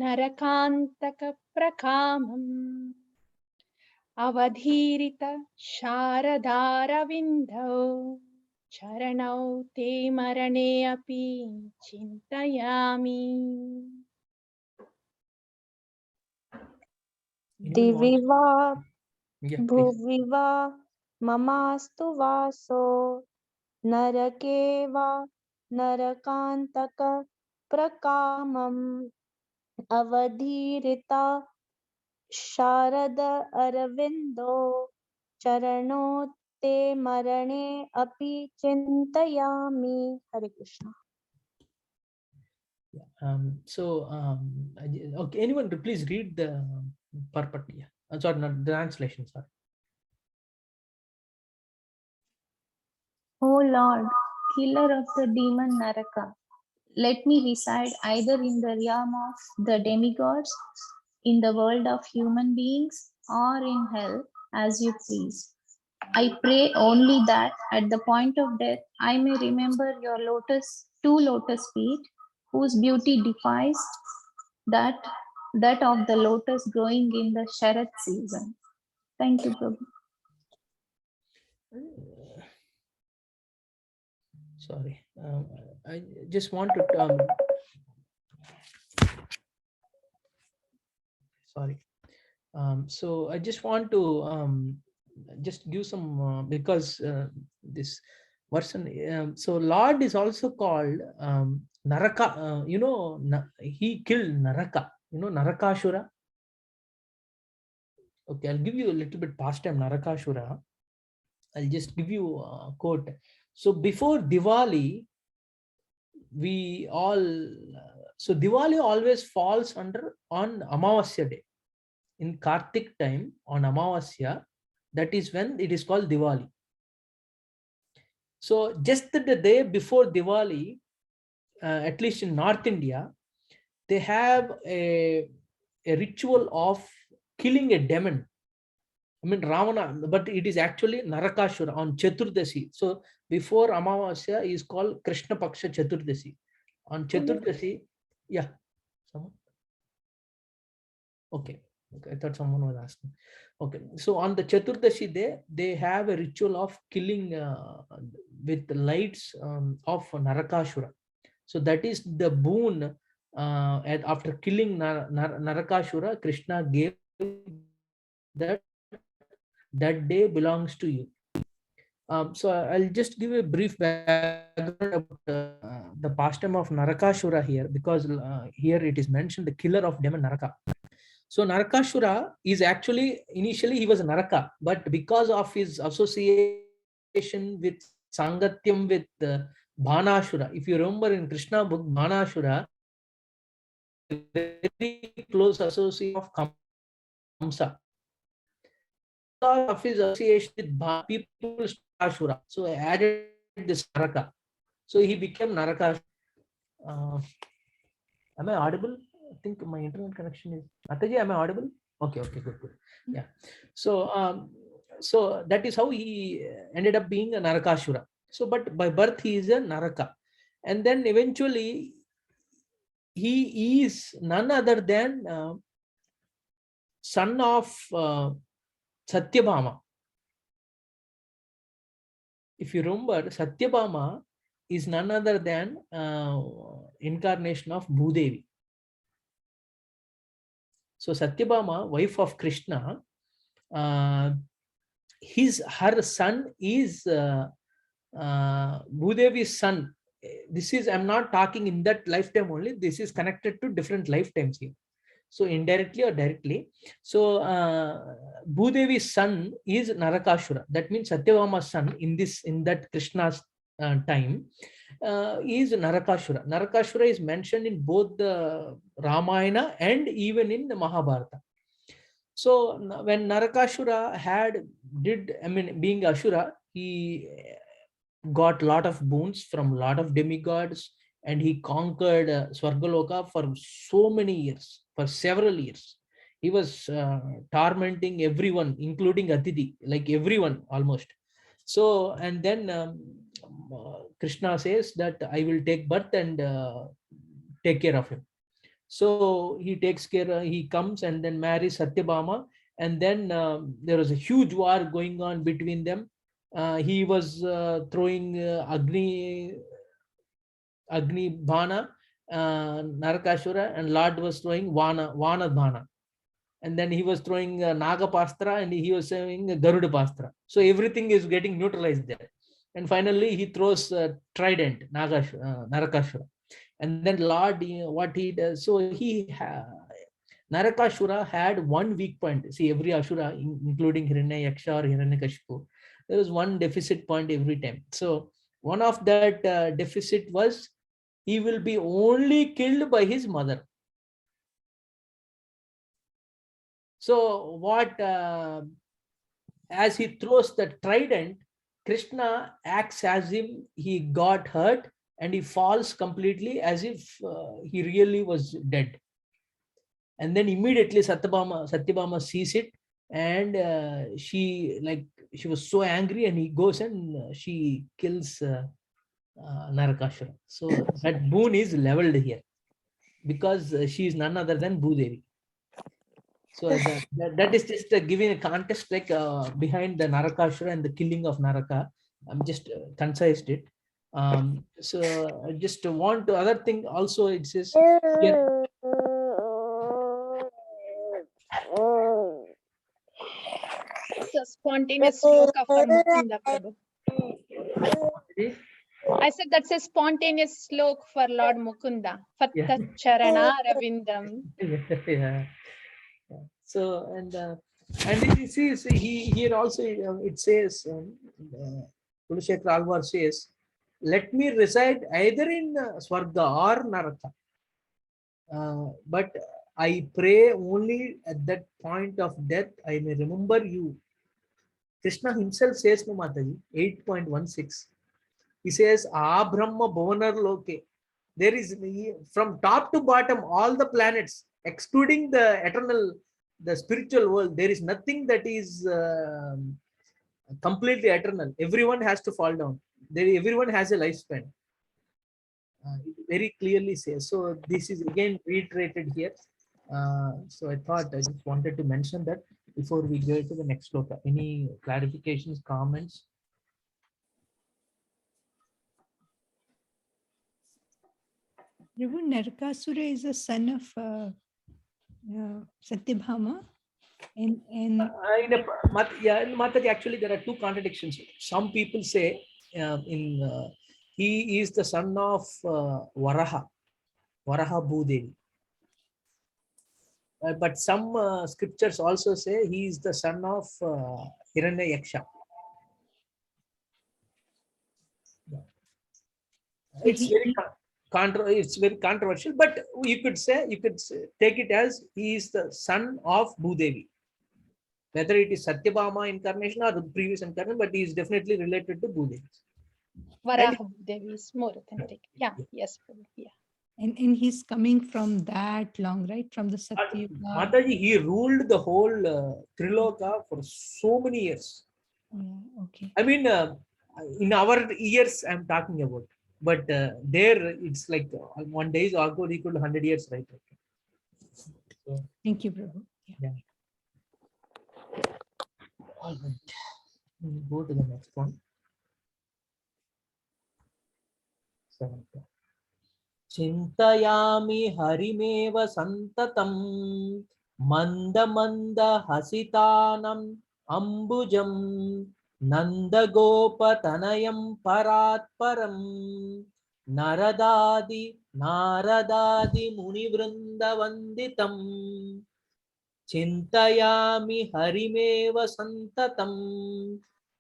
narakantaka prakamam avadhirita sharadara vindau charanau te marane api chintayami. Diviva Yeah, please. bhuviva mamastu vaso narakeva narakantaka prakamam avadhirita sharada aravindo charano te marane api chintayami. Hare Krishna. Okay, anyone to please read the purport. Yeah. Sorry, not the translation. Sorry. O Lord, killer of the demon Naraka, let me reside either in the realm of the demigods, in the world of human beings, or in hell, as you please. I pray only that at the point of death, I may remember your two lotus feet, whose beauty defies that that of the lotus growing in the Sharat season. Thank you, Prabhu. Sorry, I just want to sorry. So I just want to just give some because this version. So Lord is also called Naraka. He killed Naraka. Narakashura. Okay, I'll give you a little bit past time Narakashura. I'll just give you a quote. So before Diwali, we all so Diwali always falls on Amavasya day. In Kartik time on Amavasya, that is when it is called Diwali. So just the day before Diwali, at least in North India, they have a ritual of killing a demon. I mean Ravana, but it is actually Narakashura on Chaturdasi. So before Amavasya is called Krishna Paksha Chaturdasi. On Chaturdasi, yeah. Someone? Okay. I thought someone was asking. Okay, so on the Chaturdashi day, they have a ritual of killing with lights of Narakashura. So that is the boon after killing Narakashura, Krishna gave that day belongs to you. So I'll just give a brief background about the pastime of Narakashura here, because here it is mentioned the killer of demon Naraka. So Narakashura is actually, initially he was a Naraka, but because of his association with Sangatyam with Bhanashura, if you remember in Krishna book, Bhanashura, very close associate of Kamsa. Because of his association with people, Ashura, so I added this Naraka. So he became Naraka. Am I audible? I think my internet connection is. Ataji, am I audible? Okay, good. Yeah. So so that is how he ended up being a Narakashura. So, but by birth he is a Naraka, and then eventually he is none other than son of Satyabhama. If you remember, Satyabhama is none other than incarnation of Bhudevi. So Satyabhama, wife of Krishna, her son is Bhudevi's son. This is, I'm not talking in that lifetime only. This is connected to different lifetimes here. So indirectly or directly. So Bhudevi's son is Narakashura. That means Satyabhama's son in that Krishna's time is Narakashura. Narakashura is mentioned in both the Ramayana and even in the Mahabharata. So when Narakashura being Ashura, he got lot of boons from lot of demigods, and he conquered Swargaloka for so many years, for several years. He was tormenting everyone, including Atiti, like everyone almost. So, and then Krishna says that I will take birth and take care of him. So he takes care, he comes and then marries Satyabhama, and then there was a huge war going on between them. He was throwing Agni Bhana, Narakashura, and Lord was throwing Vana Bhana. And then he was throwing Naga Pastra, and he was saying Garuda Pastra. So everything is getting neutralized there. And finally he throws trident, Narakashura. And then Lord, what he does, so Narakashura had one weak point. See, every Ashura, including Hiranyaksha or Hiranyakashipu, there was one deficit point every time. So one of that deficit was he will be only killed by his mother. So what, as he throws the trident, Krishna acts as if he got hurt, and he falls completely as if he really was dead. And then immediately Satyabhama sees it, and she was so angry, and he goes and she kills Narakashura. So that boon is leveled here, because she is none other than Bhudevi. So that is just giving a context like behind the Narakashura and the killing of Naraka. I'm just concised it. So I just want to other thing also. It says here. It's a spontaneous sloka for Mukunda Prabhu. I said that's a spontaneous slok for Lord Mukunda. Fatta Charana Ravindam. Yeah. So and it says he here also it says Kulasekhar Alvar says, "Let me reside either in Swarga or Naraka, but I pray only at that point of death I may remember you." Krishna himself says to Mataji 8.16. He says, "Ah Brahma Bhuvanar Loke." There is from top to bottom all the planets, excluding the eternal, the spiritual world. There is nothing that is completely eternal. Everyone has to fall down. Everyone has a lifespan. It very clearly says. So this is again reiterated here. So I thought I just wanted to mention that before we go to the next sloka. Any clarifications, comments? Prabhu, Narakasura is a son of Satyabhama. In Mataji, actually, there are two contradictions. Some people say he is the son of Varaha Bhudevi. But some scriptures also say he is the son of Hiranyaksha. It's very controversial, but you could take it as he is the son of Bhudevi. Whether it is Satyabhama incarnation or the previous incarnation, but he is definitely related to Bhudevi. Varaha Devi is more authentic. Yeah, yes, Prabhu. Yeah. And he's coming from that long, right? From the Satya. Mataji, he ruled the whole Triloka for so many years. Yeah, okay. I mean, in our years, I'm talking about. But there, it's like 1 day is also equal to 100 years, right? So, thank you, Prabhu. Yeah. All right. We'll go to the next one. 7. Chintayami harimev santatam manda hasitanam ambujam nandagopatanayam paratparam naradadi munivrindavanditam chintayami harimev santatam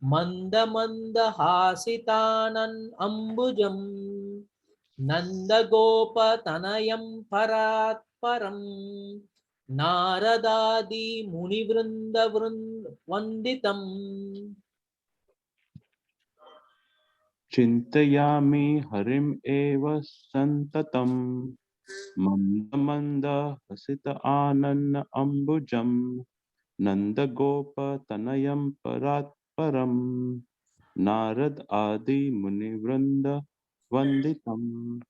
manda hasitanam ambujam Nandagopatanayam paratparam Naradadi munivrinda vanditam. Chintayami harim eva santatam manda hasita ananna ambujam nandagopa tanayam paratparam narad adi munivrinda vanditam.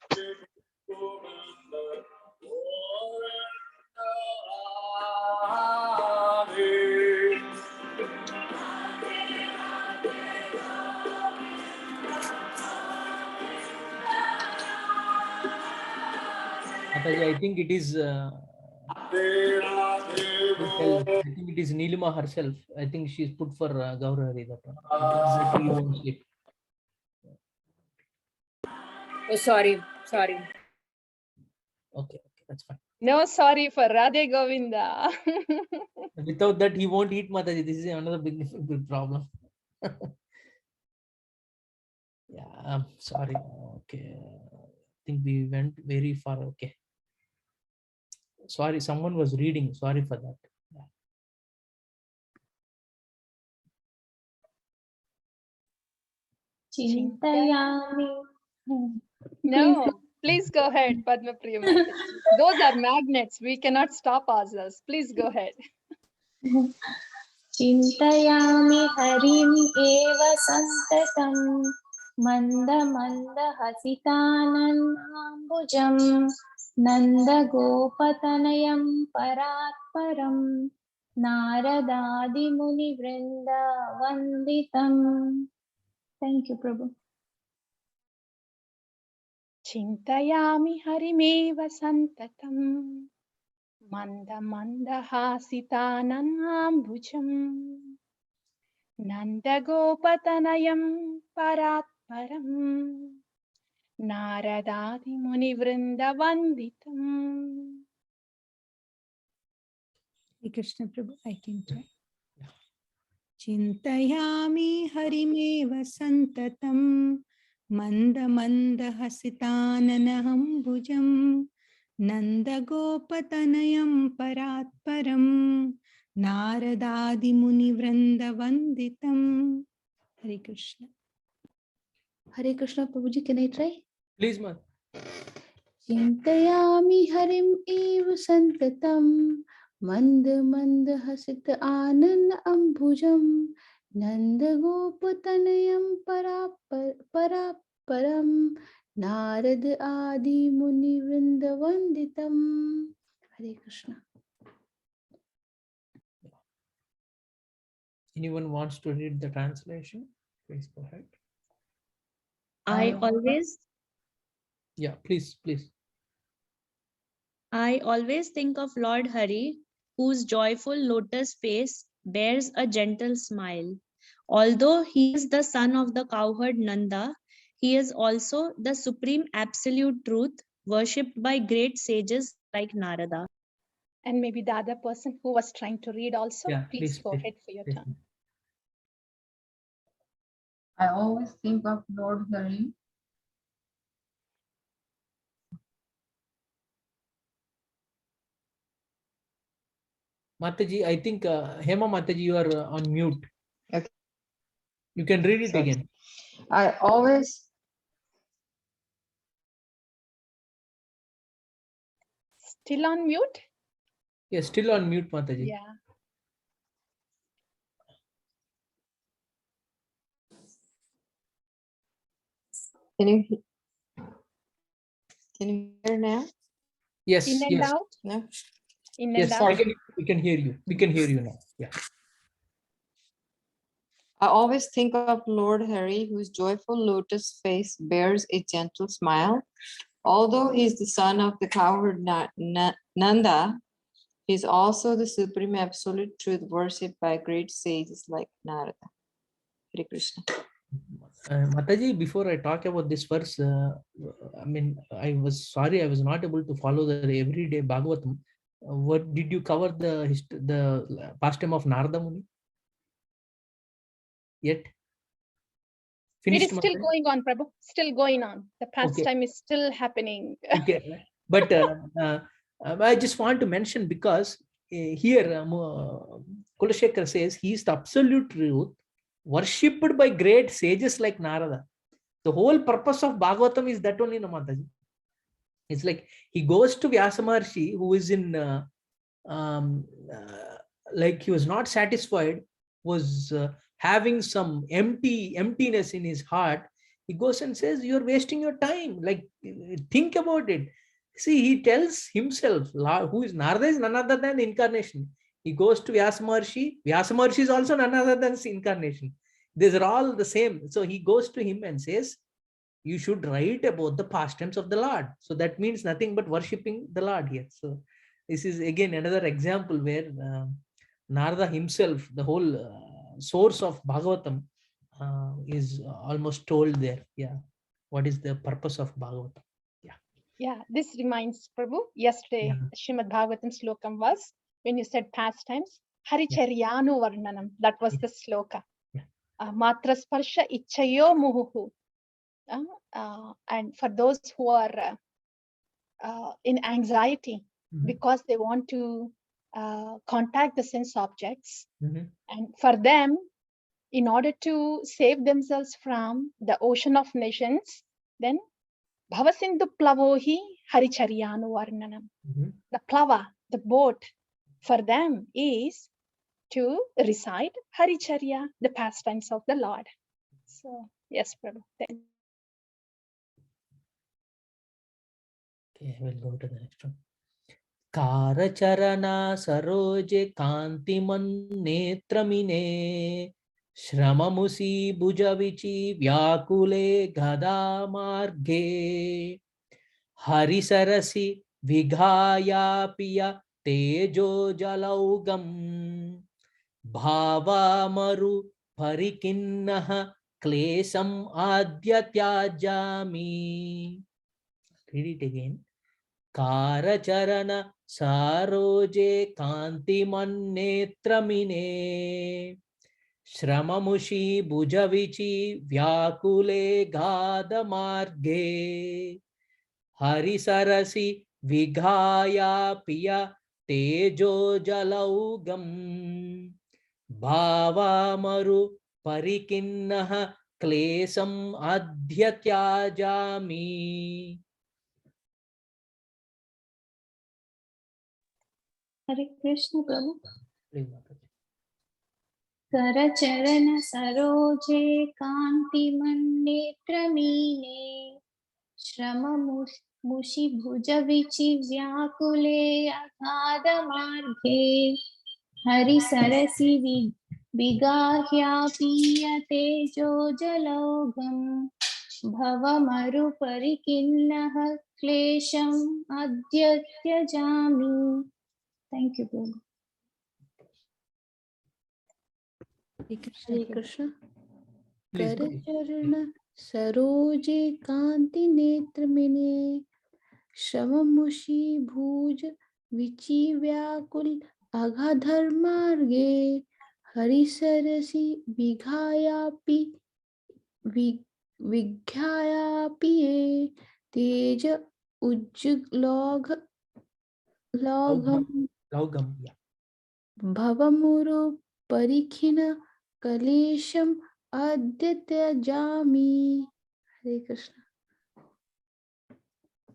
I think it is Nilima herself. I think she's put for Gaurari that one. Oh, sorry. Okay, that's fine. No, sorry for Radhe Govinda. Without that, he won't eat Mataji. This is another big problem. Yeah, I'm sorry. Okay, I think we went very far. Okay. Sorry, someone was reading. Sorry for that. Chintayami. No, please go ahead, Padma Priya Mataji. Those are magnets. We cannot stop ourselves. Please go ahead. Chintayami harim eva santatam manda hasitanam ambujam नन्दगोपतनयं परात्परं नारदादिमुनिवृन्दवन्दितम्. Thank you, Prabhu. चिन्तयामि हरिमेव सन्ततम् मन्दमन्दहासिताननाम्बुजम् नन्दगोपतनयं परात्परम् नारदादिमुनिवृन्दवन्दितम्. Hare Krishna Prabhu, I can try. Chintayami harimeva santatam manda manda hasitananaham bhujam nanda gopatanayam paratparam naradadi muni vranda vanditam. Hare Krishna. Hare Krishna, Prabhuji, can I try? Please, ma'am. Chintayami harim eva santatam manda manda hasit ananda ambujam nanda gopatanayam paraparam narad adi muni vrindavanditam. Hare Krishna. Anyone wants to read the translation? Please go ahead. I always Please. I always think of Lord Hari, whose joyful lotus face bears a gentle smile. Although he is the son of the cowherd Nanda, he is also the supreme absolute truth, worshipped by great sages like Narada. And maybe the other person who was trying to read also, please go ahead for your turn. I always think of Lord Hari. Mataji, I think Hema Mataji, you are on mute. Okay. You can read it Sorry. again. I always Still on mute? Yes, still on mute, Mataji. Yeah. Can you hear now? Yes. In and yes. out? No. In Yes, and out? we can hear you. We can hear you now. Yeah. I always think of Lord Hari, whose joyful lotus face bears a gentle smile. Although he is the son of the cowherd Nanda, he is also the supreme absolute truth worshipped by great sages like Narada. Hare Krishna. Mataji, before I talk about this verse, I mean, I was sorry I was not able to follow the everyday Bhagavatam. What did you cover the pastime of Narada Muni? Yet? Finished, It is still Mataji? going on, Prabhu. Still going on. The pastime is still happening. Okay, but I just want to mention because here Kulasekhar says he is the absolute truth, worshipped by great sages like Narada. The whole purpose of Bhagavatam is that only, Mataji. It's like he goes to Vyasa Maharshi, who is in like he was not satisfied, was having some emptiness in his heart. He goes and says, you're wasting your time. Like, think about it. See, he tells himself, who is Narada is none other than the incarnation. He goes to Vyasa Maharshi. Vyasa Maharshi is also none other than the incarnation. These are all the same. So he goes to him and says, you should write about the pastimes of the Lord. So that means nothing but worshipping the Lord here. So this is again another example where Narada himself, the whole source of Bhagavatam, is almost told there. Yeah, what is the purpose of Bhagavatam? Yeah. Yeah, this reminds Prabhu. Yesterday, Srimad Bhagavatam slokam was when you said pastimes. Haricharyanu Varnanam. That was the sloka. Matra sparsha ichayo muhuhu. And for those who are in anxiety because they want to contact the sense objects, and for them, in order to save themselves from the ocean of nations, then Bhavasindu Plavohi Haricharyanu Varnanam. The plava, the boat, for them is to recite Haricharya, the pastimes of the Lord. So, yes, Prabhu. Okay, we'll go to the next one. Karacharana saroje kantiman netramine Shramamusi bhujavichi vyakule gada marge Harisarasi vighaya piya tejo jalaugam Bhavamaru parikinnaha klesam adyatyajami. Read it again. Karacharana saroje kantimannetramine Shramamushi bhujavichi vyakule gada marge Harisarasi vighaya piya tejo jalaugam Bhavamaru parikinnaha klesam adhyatyajami. Hare Krishna, Prabhu. Please, Mataji. करचरण सरोजे कान्तिमन्नेत्रमीने श्रममुषि भुजविचि व्याकुले अगाधमार्गे हरिसरसि विगाह्यापीयते जोजलौघम् भवमरुपरिकिन्नः क्लेशम् अद्य त्यजामि. Thank you, Prabhu. Hare Krishna. Please, Karacharana saroje kanti netramine Shamamushi bhuj vichi vyakul agadhar marge Harisarasi vighayapi vighayapi teja ujjlogham Laugam, yeah. Bhavamuru parikhina kalesham adyatyajami. Hare Krishna.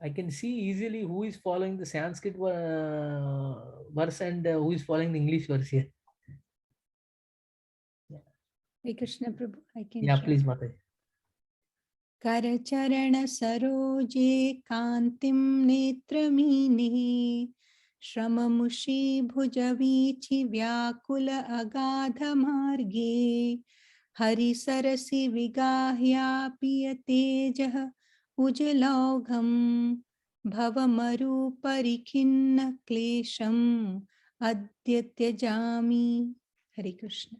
I can see easily who is following the Sanskrit verse and who is following the English verse here. Hare Krishna, Prabhu. I can Yeah, share. please, Mataji. करचरण सरोजे कांतिम नेत्रमीने श्रममुषि भुजवीचि व्याकुल अगाध मार्गे हरिसरसि विगाह्यापिय तेजः उजलौघम् भवमरुपरिखिन्न क्लेशम् अद्य त्यजामि. हरे कृष्ण.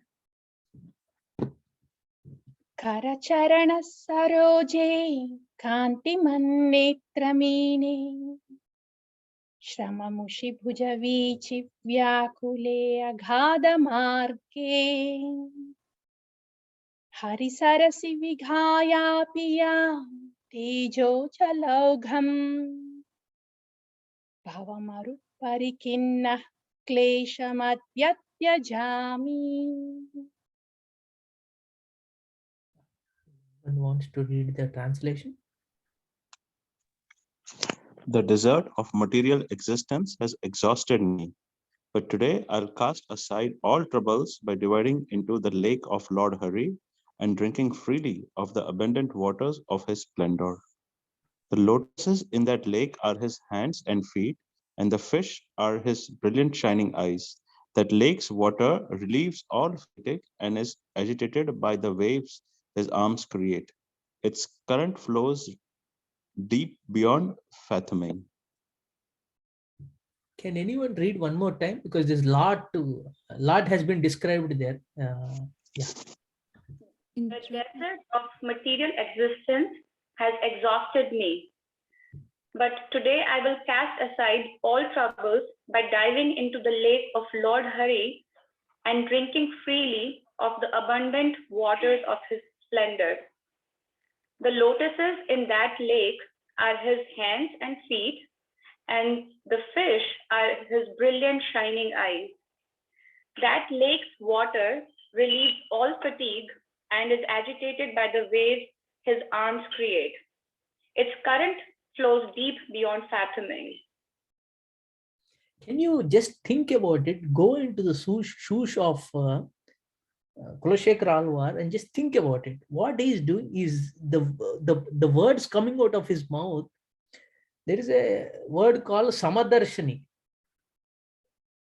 करचरण सरोजे कान्तिमन्नेत्रमीने श्रममुषि भुजवीचि व्याकुले अगाधमार्गे हरिसरसि विघायापिया तेजो जलौघम् भवमरु परिकिन्नः क्लेशमद्यत्यजामि. One wants to read the translation. The desert of material existence has exhausted me, but today I'll cast aside all troubles by dividing into the lake of Lord Hari and drinking freely of the abundant waters of his splendor. The lotuses in that lake are his hands and feet, and the fish are his brilliant shining eyes. That lake's water relieves all fatigue and is agitated by the waves his arms create. Its current flows deep beyond fathoming. Can anyone read one more time? Because there's lot has been described there. Yeah. The desert of material existence has exhausted me. But today I will cast aside all troubles by diving into the lake of Lord Hari and drinking freely of the abundant waters of his splendor. The lotuses in that lake are his hands and feet, and the fish are his brilliant shining eyes. That lake's water relieves all fatigue and is agitated by the waves his arms create. Its current flows deep beyond fathoming. Can you just think about it? Go into the shoes of Kulasekhar Alvar and just think about it. What he is doing is the words coming out of his mouth. There is a word called Samadarshani.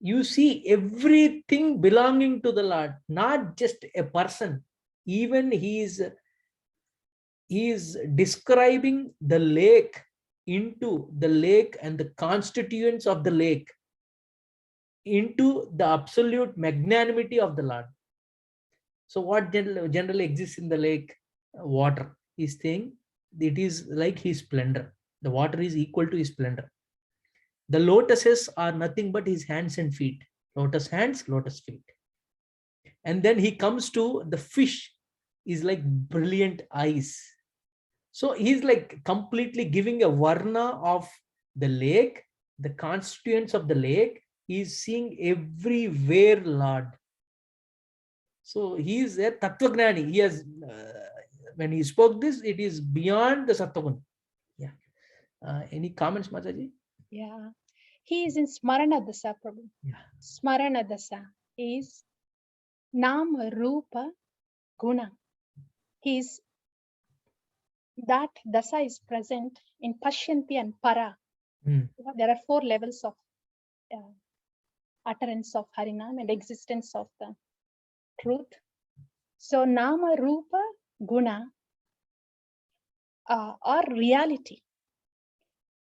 You see everything belonging to the Lord, not just a person. Even he is describing the lake, into the lake and the constituents of the lake, into the absolute magnanimity of the Lord. So what generally exists in the lake? Water. He's saying it is like his splendor. The water is equal to his splendor. The lotuses are nothing but his hands and feet. Lotus hands, lotus feet. And then he comes to the fish, is like brilliant eyes. So he's like completely giving a varna of the lake, the constituents of the lake. He's seeing everywhere Lord. So he is a Tattvagnani. He has, when he spoke this, it is beyond the Sattvagun. Yeah. Any comments, Mataji? Yeah. He is in Smarana Dasa, Prabhu. Yeah. Smarana Dasa is Nama Rupa Guna. That Dasa is present in Pashyanti and Para. There are 4 levels of utterance of Harinam and existence of the truth. So Nama Rupa Guna are reality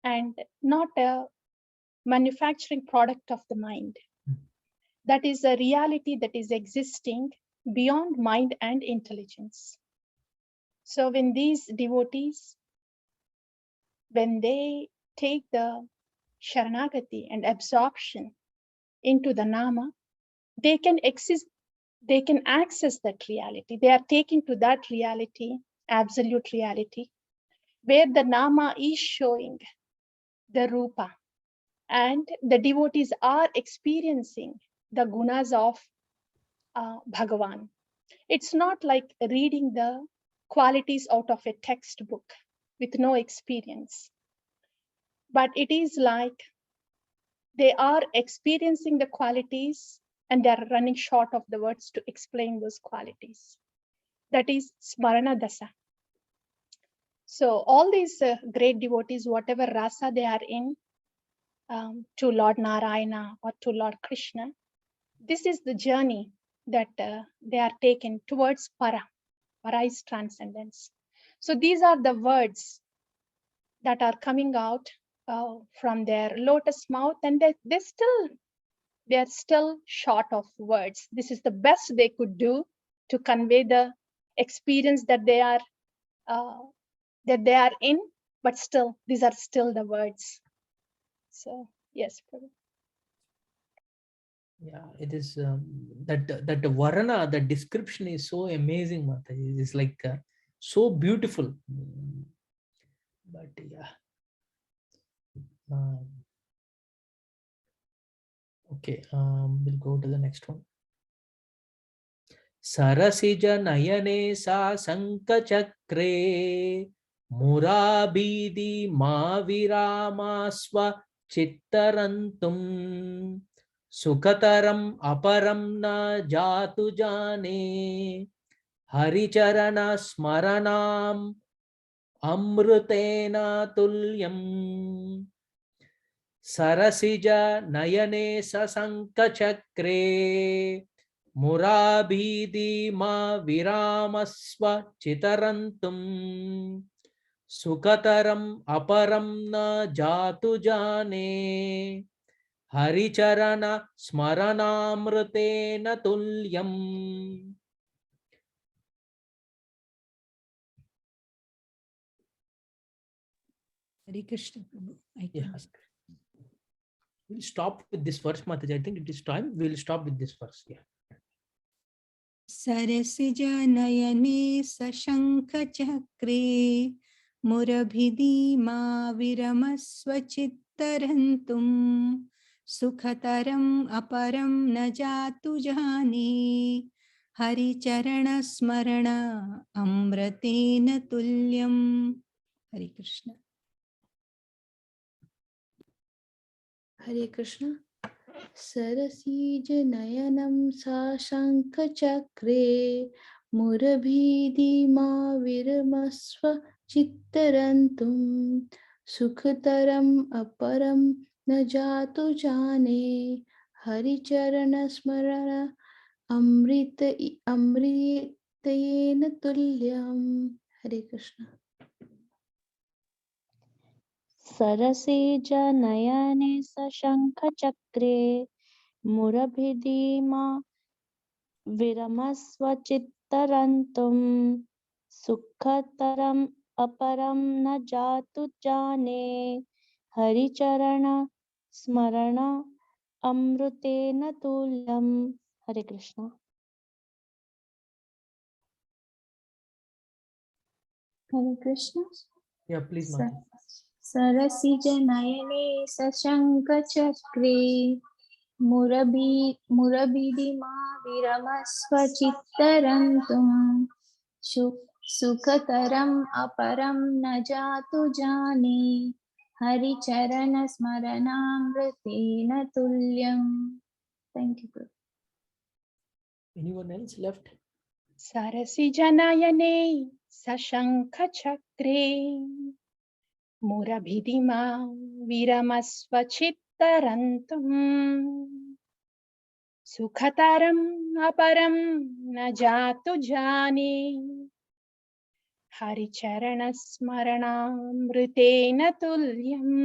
and not a manufacturing product of the mind. That is a reality that is existing beyond mind and intelligence. So when these devotees, when they take the Sharanagati and absorption into the Nama, they can access that reality. They are taken to that reality, absolute reality, where the Nama is showing the Rupa, and the devotees are experiencing the gunas of Bhagavan. It's not like reading the qualities out of a textbook with no experience, but it is like they are experiencing the qualities and they are running short of the words to explain those qualities. That is Smarana Dasa. So all these great devotees, whatever rasa they are in, to Lord Narayana or to Lord Krishna, this is the journey that they are taken towards Para. Para is transcendence. So these are the words that are coming out from their lotus mouth, and they are still short of words. This is the best they could do to convey the experience that they are in, but still these are still the words. So yes, Prabhu. Yeah, it is that Varana, the description is so amazing, Mataji. It is like so beautiful. But yeah. Okay, we'll go to the next one. Sarasija Nayane sa Sankachakre Murabidi Maviramaswa Chittarantum Sukataram Aparam na Jatu Jane Haricharana Smaranam Amrutena Tulyam Sarasija Nayane Sasankachakre Murabhidi ma viramasva chitarantum Sukataram aparam na jatu jane Haricharana smaranamrutena tulyam. Hare Krishna. Yes. We'll stop with this verse, Mataji. I think it is time. We'll stop with this verse. Yeah. Sarasija nayane sashankha chakre murabhidi ma viramasva chittarantum sukhataram aparam na jatu jane haricharana smarana amratena tulyam. Hare Krishna. Hare Krishna. Sarasij nayanam sashanka chakre murabhidi ma viramasva chittarantum सुखतरम अपरम न जातु जाने हरि चरण स्मरण अमृत अमृतेन तुल्यम. Hare Krishna. सरसिजनयने सशङ्खचक्रे मुरभिदीमा विरमस्वचित्तरन्तुं सुखतरम् अपरं न जातु जाने हरिचरण स्मरण अमृतेन तुल्यम. हरे कृष्ण. हरे कृष्ण. Yeah, please, Mata. सरसिजनयने सशङ्खचक्रे मुरभिदिमा विरमस्वचित्तरन्तुं सुखतरम् अपरं न जातु जाने हरिचरणस्मरणामृतेन तुल्यम्. Thank you. Anyone else left? सरसिजनयने सशङ्खचक्रे मुरभिदिमा विरमस्वचित्तरन्तुम् सुखतरम् अपरं न जातु जाने हरिचरणस्मरणामृतेन तुल्यम्.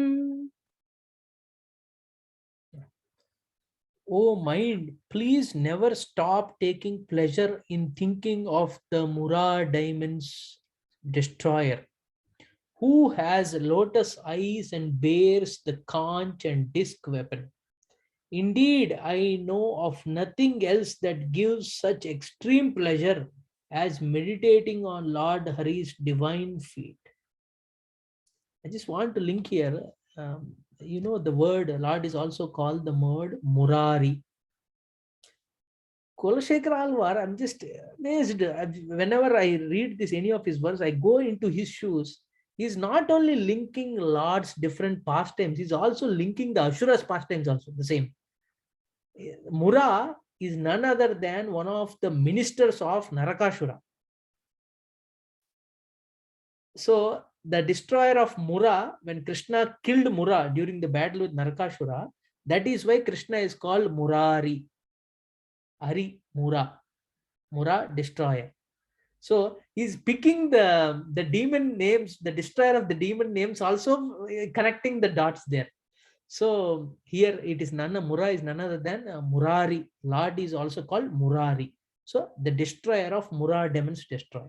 Oh mind, please never stop taking pleasure in thinking of the Mura diamond's destroyer, who has lotus eyes and bears the conch and disc weapon. Indeed, I know of nothing else that gives such extreme pleasure as meditating on Lord Hari's divine feet. I just want to link here. You know, the word Lord is also called the word Murari. Kulasekhar Alvar, I'm just amazed. Whenever I read this, any of his verse, I go into his shoes. He's not only linking Lord's different pastimes, he's also linking the Ashura's pastimes also, the same. Mura is none other than one of the ministers of Narakashura. So the destroyer of Mura, when Krishna killed Mura during the battle with Narakashura, that is why Krishna is called Murari. Hari Mura. Mura, destroyer. So he's picking the demon names, the destroyer of the demon names, also connecting the dots there. So here it is Mura is none other than Murari. Lord is also called Murari. So the destroyer of Mura demons destroyer.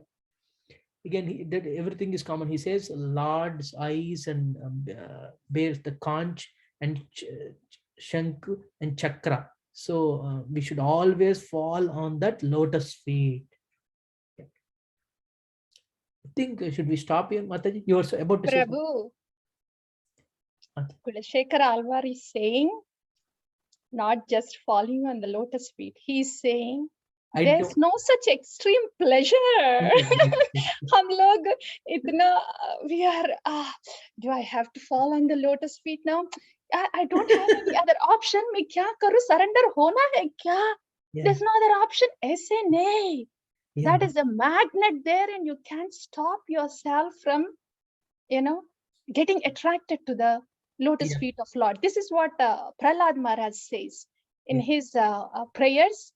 Again, everything is common. He says Lord's eyes and bears the conch and shank and chakra. So we should always fall on that lotus feet. I think should we stop here, Mataji? You are about to say. Prabhu, Kulasekhar Alvar is saying, not just falling on the lotus feet. He's saying, there's no such extreme pleasure. हम लोग इतना we are do I have to fall on the lotus feet now? I don't have any other option. मैं क्या करूँ? Surrender होना है क्या? There's no other option. ऐसे नहीं. That is a magnet there, and you can't stop yourself from, getting attracted to the lotus feet of Lord. This is what Prahlad Maharaj says in his prayers.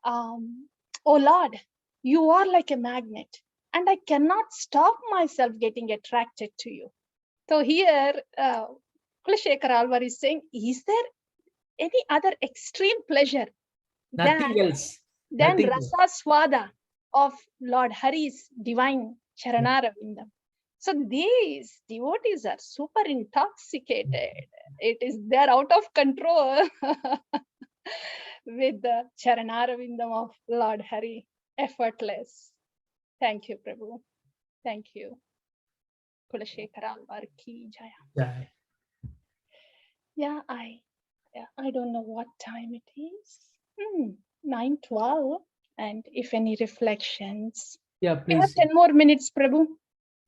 Oh Lord, you are like a magnet, and I cannot stop myself getting attracted to you. So here, Kulasekhar Alvar is saying, is there any other extreme pleasure than Rasa Swada of Lord Hari's divine Charanaravinda? So these devotees are super intoxicated. They're out of control with the Charanaravinda of Lord Hari, effortless. Thank you, Prabhu. Thank you. Kulasekhar Alvar ki jaya. Yeah, I don't know what time it is. 9:12. And if any reflections. Yeah, please. We have 10 more minutes, Prabhu.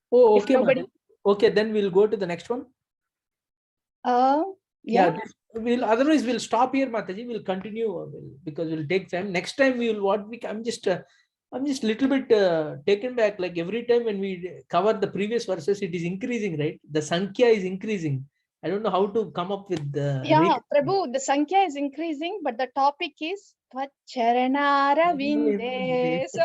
Oh, okay. Okay, then we'll go to the next one. Yeah. Otherwise we'll stop here, Mataji. We'll continue because we'll take time. Next time I'm just I'm just a little bit taken back. Like every time when we cover the previous verses, it is increasing, right? The Sankhya is increasing. I don't know how to come up with the Yeah, Prabhu, the Sankhya is increasing, but the topic is Charanaravinda. So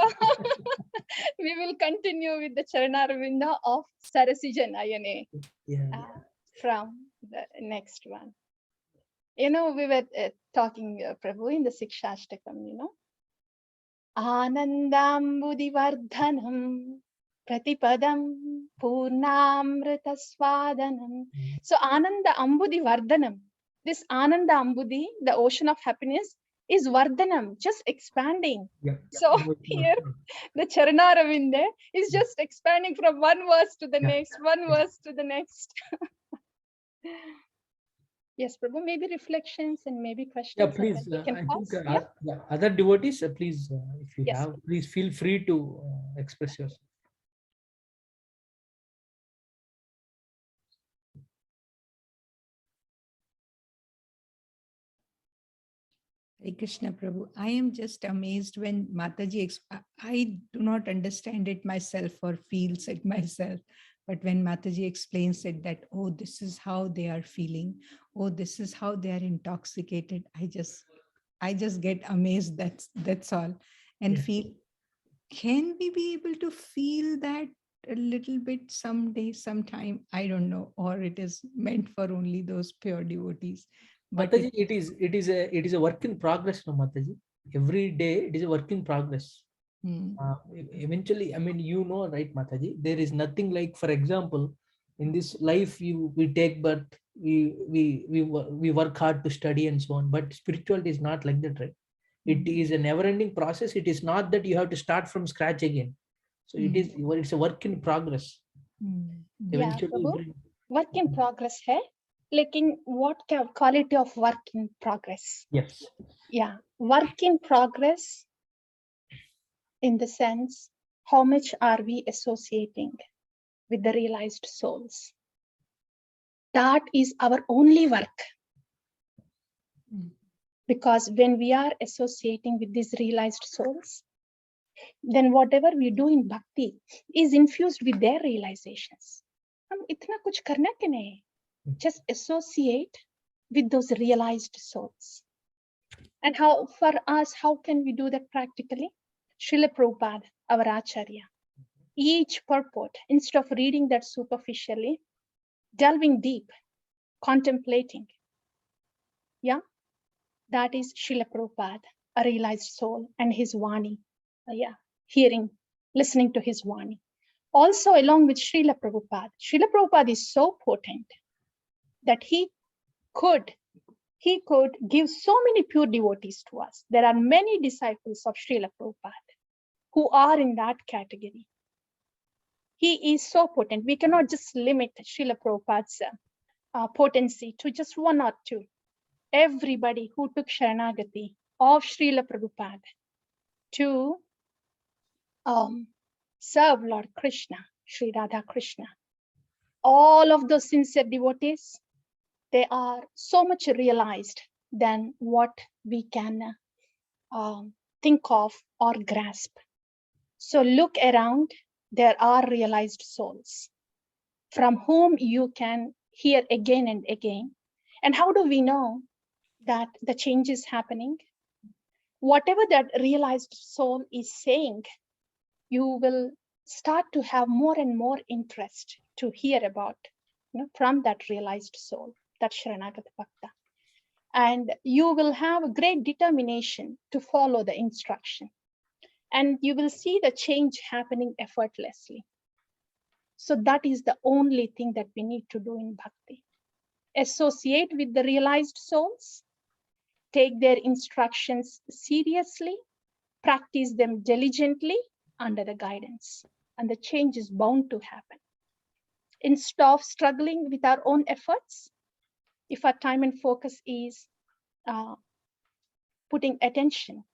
we will continue with the Charanaravinda of Sarasijan Ayane from the next one. You know, we were talking, Prabhu, in the Sikshashtakam, you know. Anandambudivardhanam Pratipadam Purnamrita Swadanam. So Ananda Ambudi Vardhanam. This Ananda Ambudi, the ocean of happiness, is Vardhanam, just expanding. So here the Charanaravinda is just expanding from one verse to the next, one verse to the next. Yes, Prabhu, maybe reflections and maybe questions. Yeah, please. We can I pause. think other devotees, please, if you have, please feel free to express yourself. Hare Krishna Prabhu. I am just amazed when Mataji, I do not understand it myself or feels it myself. But when Mataji explains it that, oh, this is how they are feeling. Oh, this is how they are intoxicated. I just get amazed. That's all. And feel, can we be able to feel that a little bit someday, sometime? I don't know. Or it is meant for only those pure devotees. But Mataji, it is a work in progress, no, Mataji. Every day it is a work in progress. Eventually, I mean, you know, right, Mataji, there is nothing like, for example, in this life we take birth, we work hard to study and so on, but spirituality is not like that, right? It is a never-ending process. It is not that you have to start from scratch again. So it's a work in progress. Eventually, Prabhu, work in progress hai. Lekin what quality of work in progress? Yes. Yeah, work in progress in the sense, how much are we associating with the realized souls? That is our only work. Because when we are associating with these realized souls, then whatever we do in bhakti is infused with their realizations. Hum itna kuch karna ke nahi. Just associate with those realized souls. And how, for us, how can we do that practically? Srila Prabhupada, our Acharya, each purport, instead of reading that superficially, delving deep, contemplating. Yeah, that is Srila Prabhupada, a realized soul, and his Vani. Hearing, listening to his Vani. Also, along with Srila Prabhupada is so potent that he could give so many pure devotees to us. There are many disciples of Srila Prabhupada who are in that category. He is so potent. We cannot just limit Srila Prabhupada's potency to just one or two. Everybody who took Sharanagati of Srila Prabhupada to serve Lord Krishna, Sri Radha Krishna, all of those sincere devotees, they are so much realized than what we can think of or grasp. So look around, there are realized souls from whom you can hear again and again. And how do we know that the change is happening? Whatever that realized soul is saying, you will start to have more and more interest to hear about, from that realized soul, that Sharanagata Bhakta. And you will have great determination to follow the instruction. And you will see the change happening effortlessly. So that is the only thing that we need to do in bhakti. Associate with the realized souls, take their instructions seriously, practice them diligently under the guidance, and the change is bound to happen. Instead of struggling with our own efforts, if our time and focus is putting attention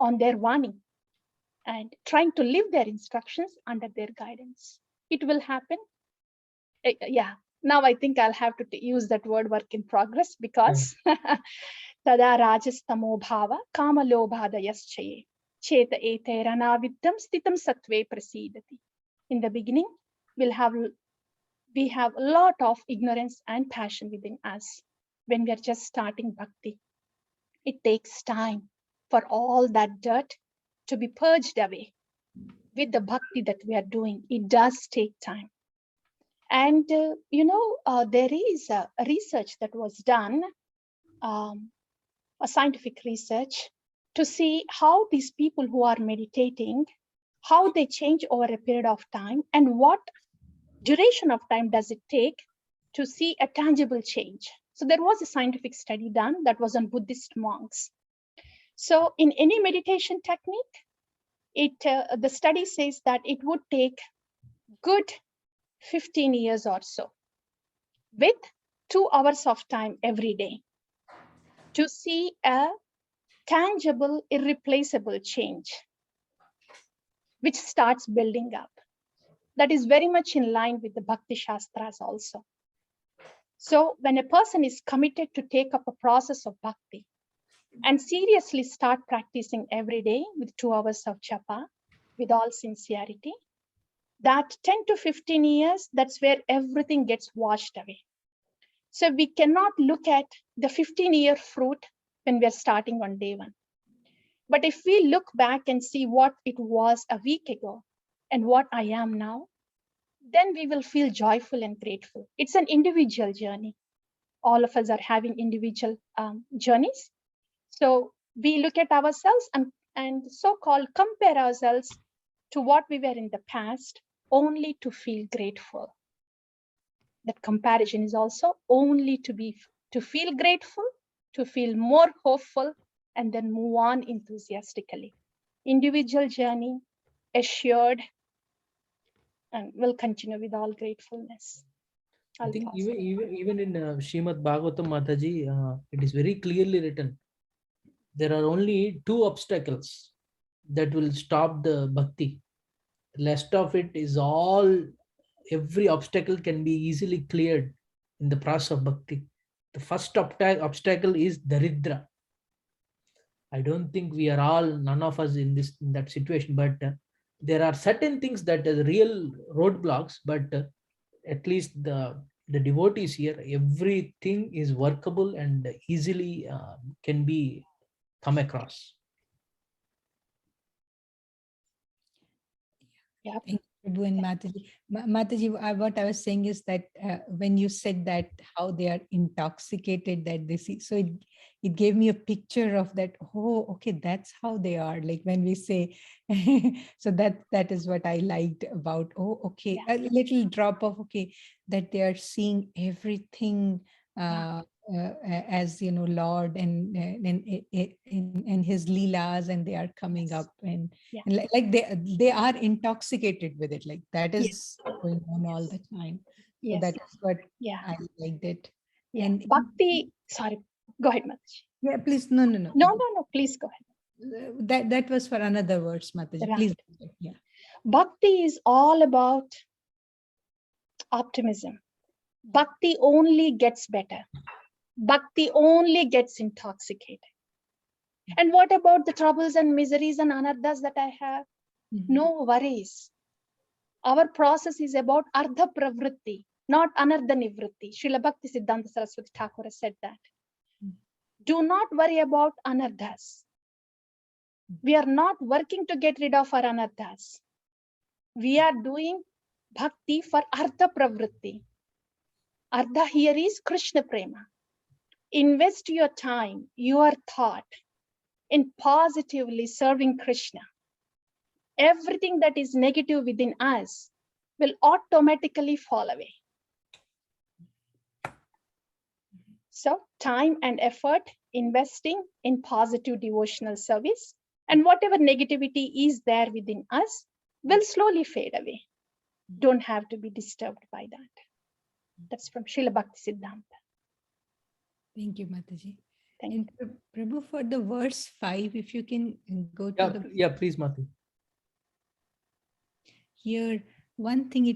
on their Vani and trying to live their instructions under their guidance, it will happen. Now I think I'll have to use that word work in progress, because tada rajastamo bhava kama lobhadayaschaye. Cheta etera viddam stitam sattve prasidati. In the beginning, we have a lot of ignorance and passion within us when we are just starting bhakti. It takes time for all that dirt to be purged away. With the bhakti that we are doing, it does take time. And there is a research that was done, a scientific research, to see how these people who are meditating, how they change over a period of time, and what duration of time does it take to see a tangible change. So there was a scientific study done that was on Buddhist monks. So in any meditation technique, the study says that it would take good 15 years or so, with 2 hours of time every day, to see a tangible, irreplaceable change, which starts building up. That is very much in line with the Bhakti Shastras also. So when a person is committed to take up a process of bhakti and seriously start practicing every day with 2 hours of japa, with all sincerity, that 10 to 15 years, that's where everything gets washed away. So we cannot look at the 15-year fruit when we are starting on day one. But if we look back and see what it was a week ago and what I am now, then we will feel joyful and grateful. It's an individual journey. All of us are having individual journeys. So we look at ourselves and so-called compare ourselves to what we were in the past, only to feel grateful. That comparison is also only to feel grateful, to feel more hopeful, and then move on enthusiastically. Individual journey, assured, and will continue with all gratefulness. I think even in Srimad Bhagavatam Mataji, it is very clearly written. There are only 2 obstacles that will stop the bhakti. The rest of it is all, every obstacle can be easily cleared in the process of bhakti. The first obstacle is daridra. I don't think we are all, none of us in that situation, but there are certain things that are real roadblocks, but at least the devotees here, everything is workable and easily can be come across. Yeah. Thank you, Prabhu and Mataji. Mataji, what I was saying is that when you said that how they are intoxicated, that they see, so it gave me a picture of that. Oh, okay, that's how they are. Like when we say, so that is what I liked about. Oh, okay, a little drop of okay, that they are seeing everything. As Lord and his leelas, and they are coming up and like they are intoxicated with it, like that is going on all the time. So that is what I liked it. And bhakti, sorry, go ahead, Mataji. Yeah, please. No, Please go ahead. That was for another words, Mataji. Right. Please. Yeah. Bhakti is all about optimism. Bhakti only gets better. Bhakti only gets intoxicated. And what about the troubles and miseries and anarthas that I have? No worries. Our process is about ardha pravritti, not anardha nivritti. Srila Bhakti Siddhanta Saraswati Thakur said that. Do not worry about anarthas. We are not working to get rid of our anarthas. We are doing bhakti for ardha pravritti. Ardha here is Krishna prema. Invest your time, your thought in positively serving Krishna. Everything that is negative within us will automatically fall away. So time and effort investing in positive devotional service, and whatever negativity is there within us will slowly fade away. Don't have to be disturbed by that. That's from Srila Bhakti Siddhanta. Thank you, Mataji. Thank and you. Prabhu, for the verse 5, if you can go to the... Yeah, please, Mataji. Here, one thing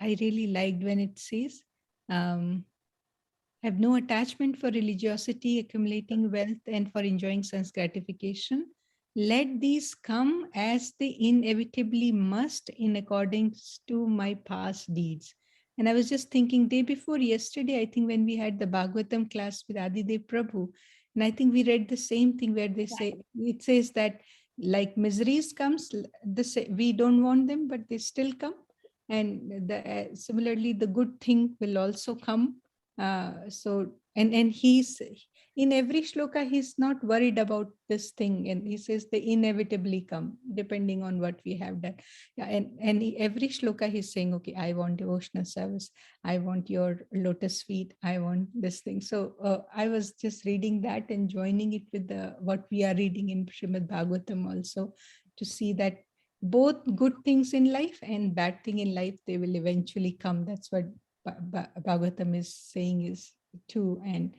I really liked when it says, have no attachment for religiosity, accumulating wealth, and for enjoying sense gratification. let these come as they inevitably must in accordance to my past deeds. And I was just thinking day before yesterday, I think when we had the Bhagavatam class with Adidev Prabhu, and I think we read the same thing where they say, it says that like miseries comes, we don't want them, but they still come. And similarly, the good thing will also come. And he's in every shloka, he's not worried about this thing. And he says they inevitably come depending on what we have done. Yeah, and every shloka he's saying, okay, I want devotional service. I want your lotus feet. I want this thing. So I was just reading that and joining it with what we are reading in Srimad Bhagavatam also, to see that both good things in life and bad thing in life, they will eventually come. That's what Bhagavatam is saying is true. And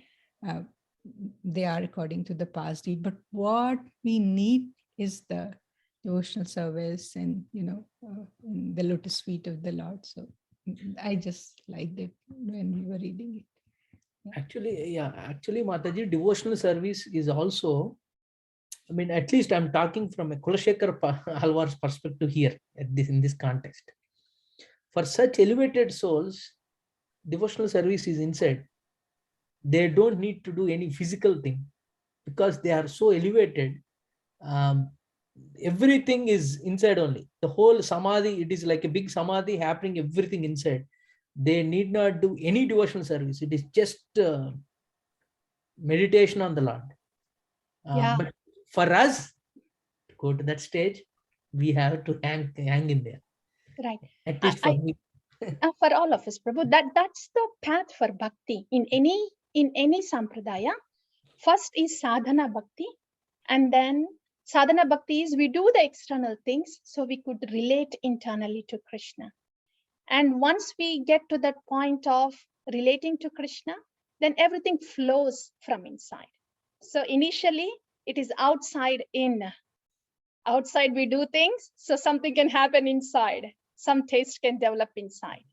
they are according to the past deed. But what we need is the devotional service and, the lotus feet of the Lord. So I just liked it when we were reading it. Actually, Mataji, devotional service is also, I mean, at least I'm talking from a Kulasekhar Alvar's perspective here in this context. For such elevated souls, devotional service is inside. They don't need to do any physical thing because they are so elevated. Everything is inside only. The whole samadhi, it is like a big samadhi happening, everything inside. They need not do any devotional service. It is just meditation on the Lord. But for us to go to that stage, we have to hang in there. Right. At least for me. For all of us, Prabhu, that's the path for bhakti in any sampradaya. First is sadhana bhakti, and then sadhana bhakti is we do the external things so we could relate internally to Krishna. And once we get to that point of relating to Krishna, then everything flows from inside. So initially it is outside in. Outside we do things, so something can happen inside. Some taste can develop inside.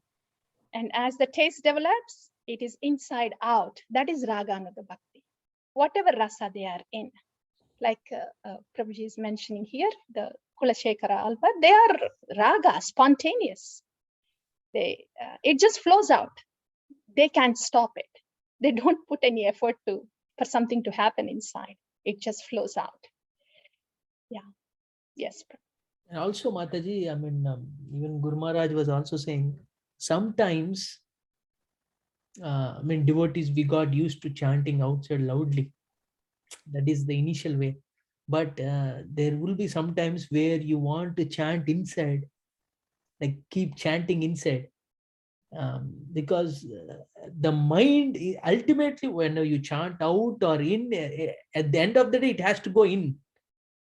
And as the taste develops, it is inside out. That is Raganuga Bhakti. Whatever rasa they are in. Like Prabhuji is mentioning here, the Kulasekhara Alva, they are raga, spontaneous. It just flows out. They can't stop it. They don't put any effort for something to happen inside. It just flows out. Yeah. Yes. And also, Mataji, I mean, even Guru Maharaj was also saying, sometimes, I mean, devotees, we got used to chanting outside loudly. That is the initial way. But there will be some times where you want to chant inside, like keep chanting inside. Because the mind, ultimately, when you chant out or in, at the end of the day, it has to go in.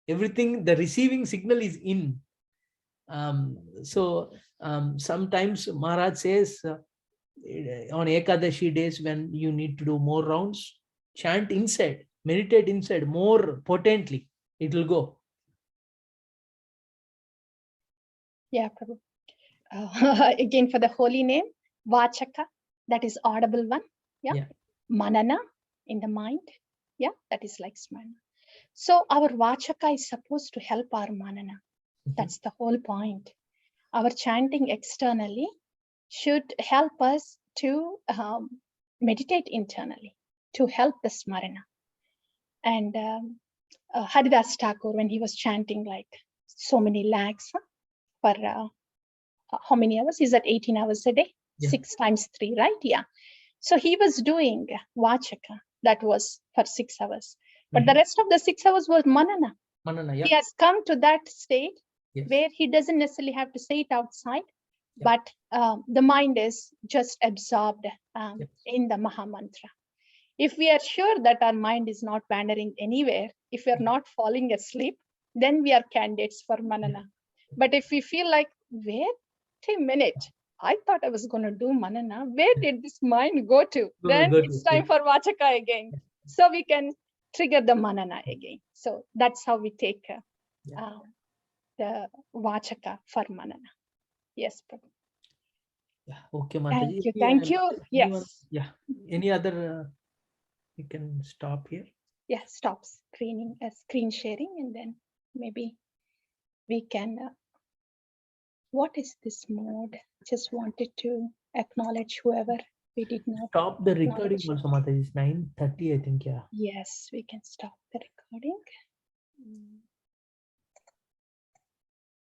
Everything, the receiving signal is in. Sometimes Maharaj says on Ekadashi days, when you need to do more rounds, chant inside, meditate inside more potently. It will go. Yeah, Prabhu. Again, for the holy name, Vachaka, that is audible one. Yeah. Manana, in the mind. Yeah, that is like Smarana. So our Vachaka is supposed to help our Manana. That's the whole point. Our chanting externally should help us to meditate internally, to help the Smarana. And Haridas Thakur, when he was chanting like so many lakhs for how many hours? Is that 18 hours a day? 6 times 3, right? Yeah. So he was doing Vachaka. That was for 6 hours. But the rest of the 6 hours was Manana. He has come to that state where he doesn't necessarily have to say it outside, but the mind is just absorbed in the Maha Mantra. If we are sure that our mind is not wandering anywhere, if we are not falling asleep, then we are candidates for Manana. But if we feel like, wait a minute, I thought I was going to do Manana. Where did this mind go to? Then it's time for Vachaka again. So we can trigger the Manana again. So that's how we take the Vachaka for Manana. Yes, Prabhu. Yeah. Okay, Mataji. Thank you. Yes. Yeah. Any other? You can stop here. Yeah, stop screen sharing and then. maybe we can. What is this mode? Just wanted to acknowledge whoever we did not Stop the recording acknowledge. also, Mataji. It's 9:30, I think. Yeah. Yes, we can stop the recording.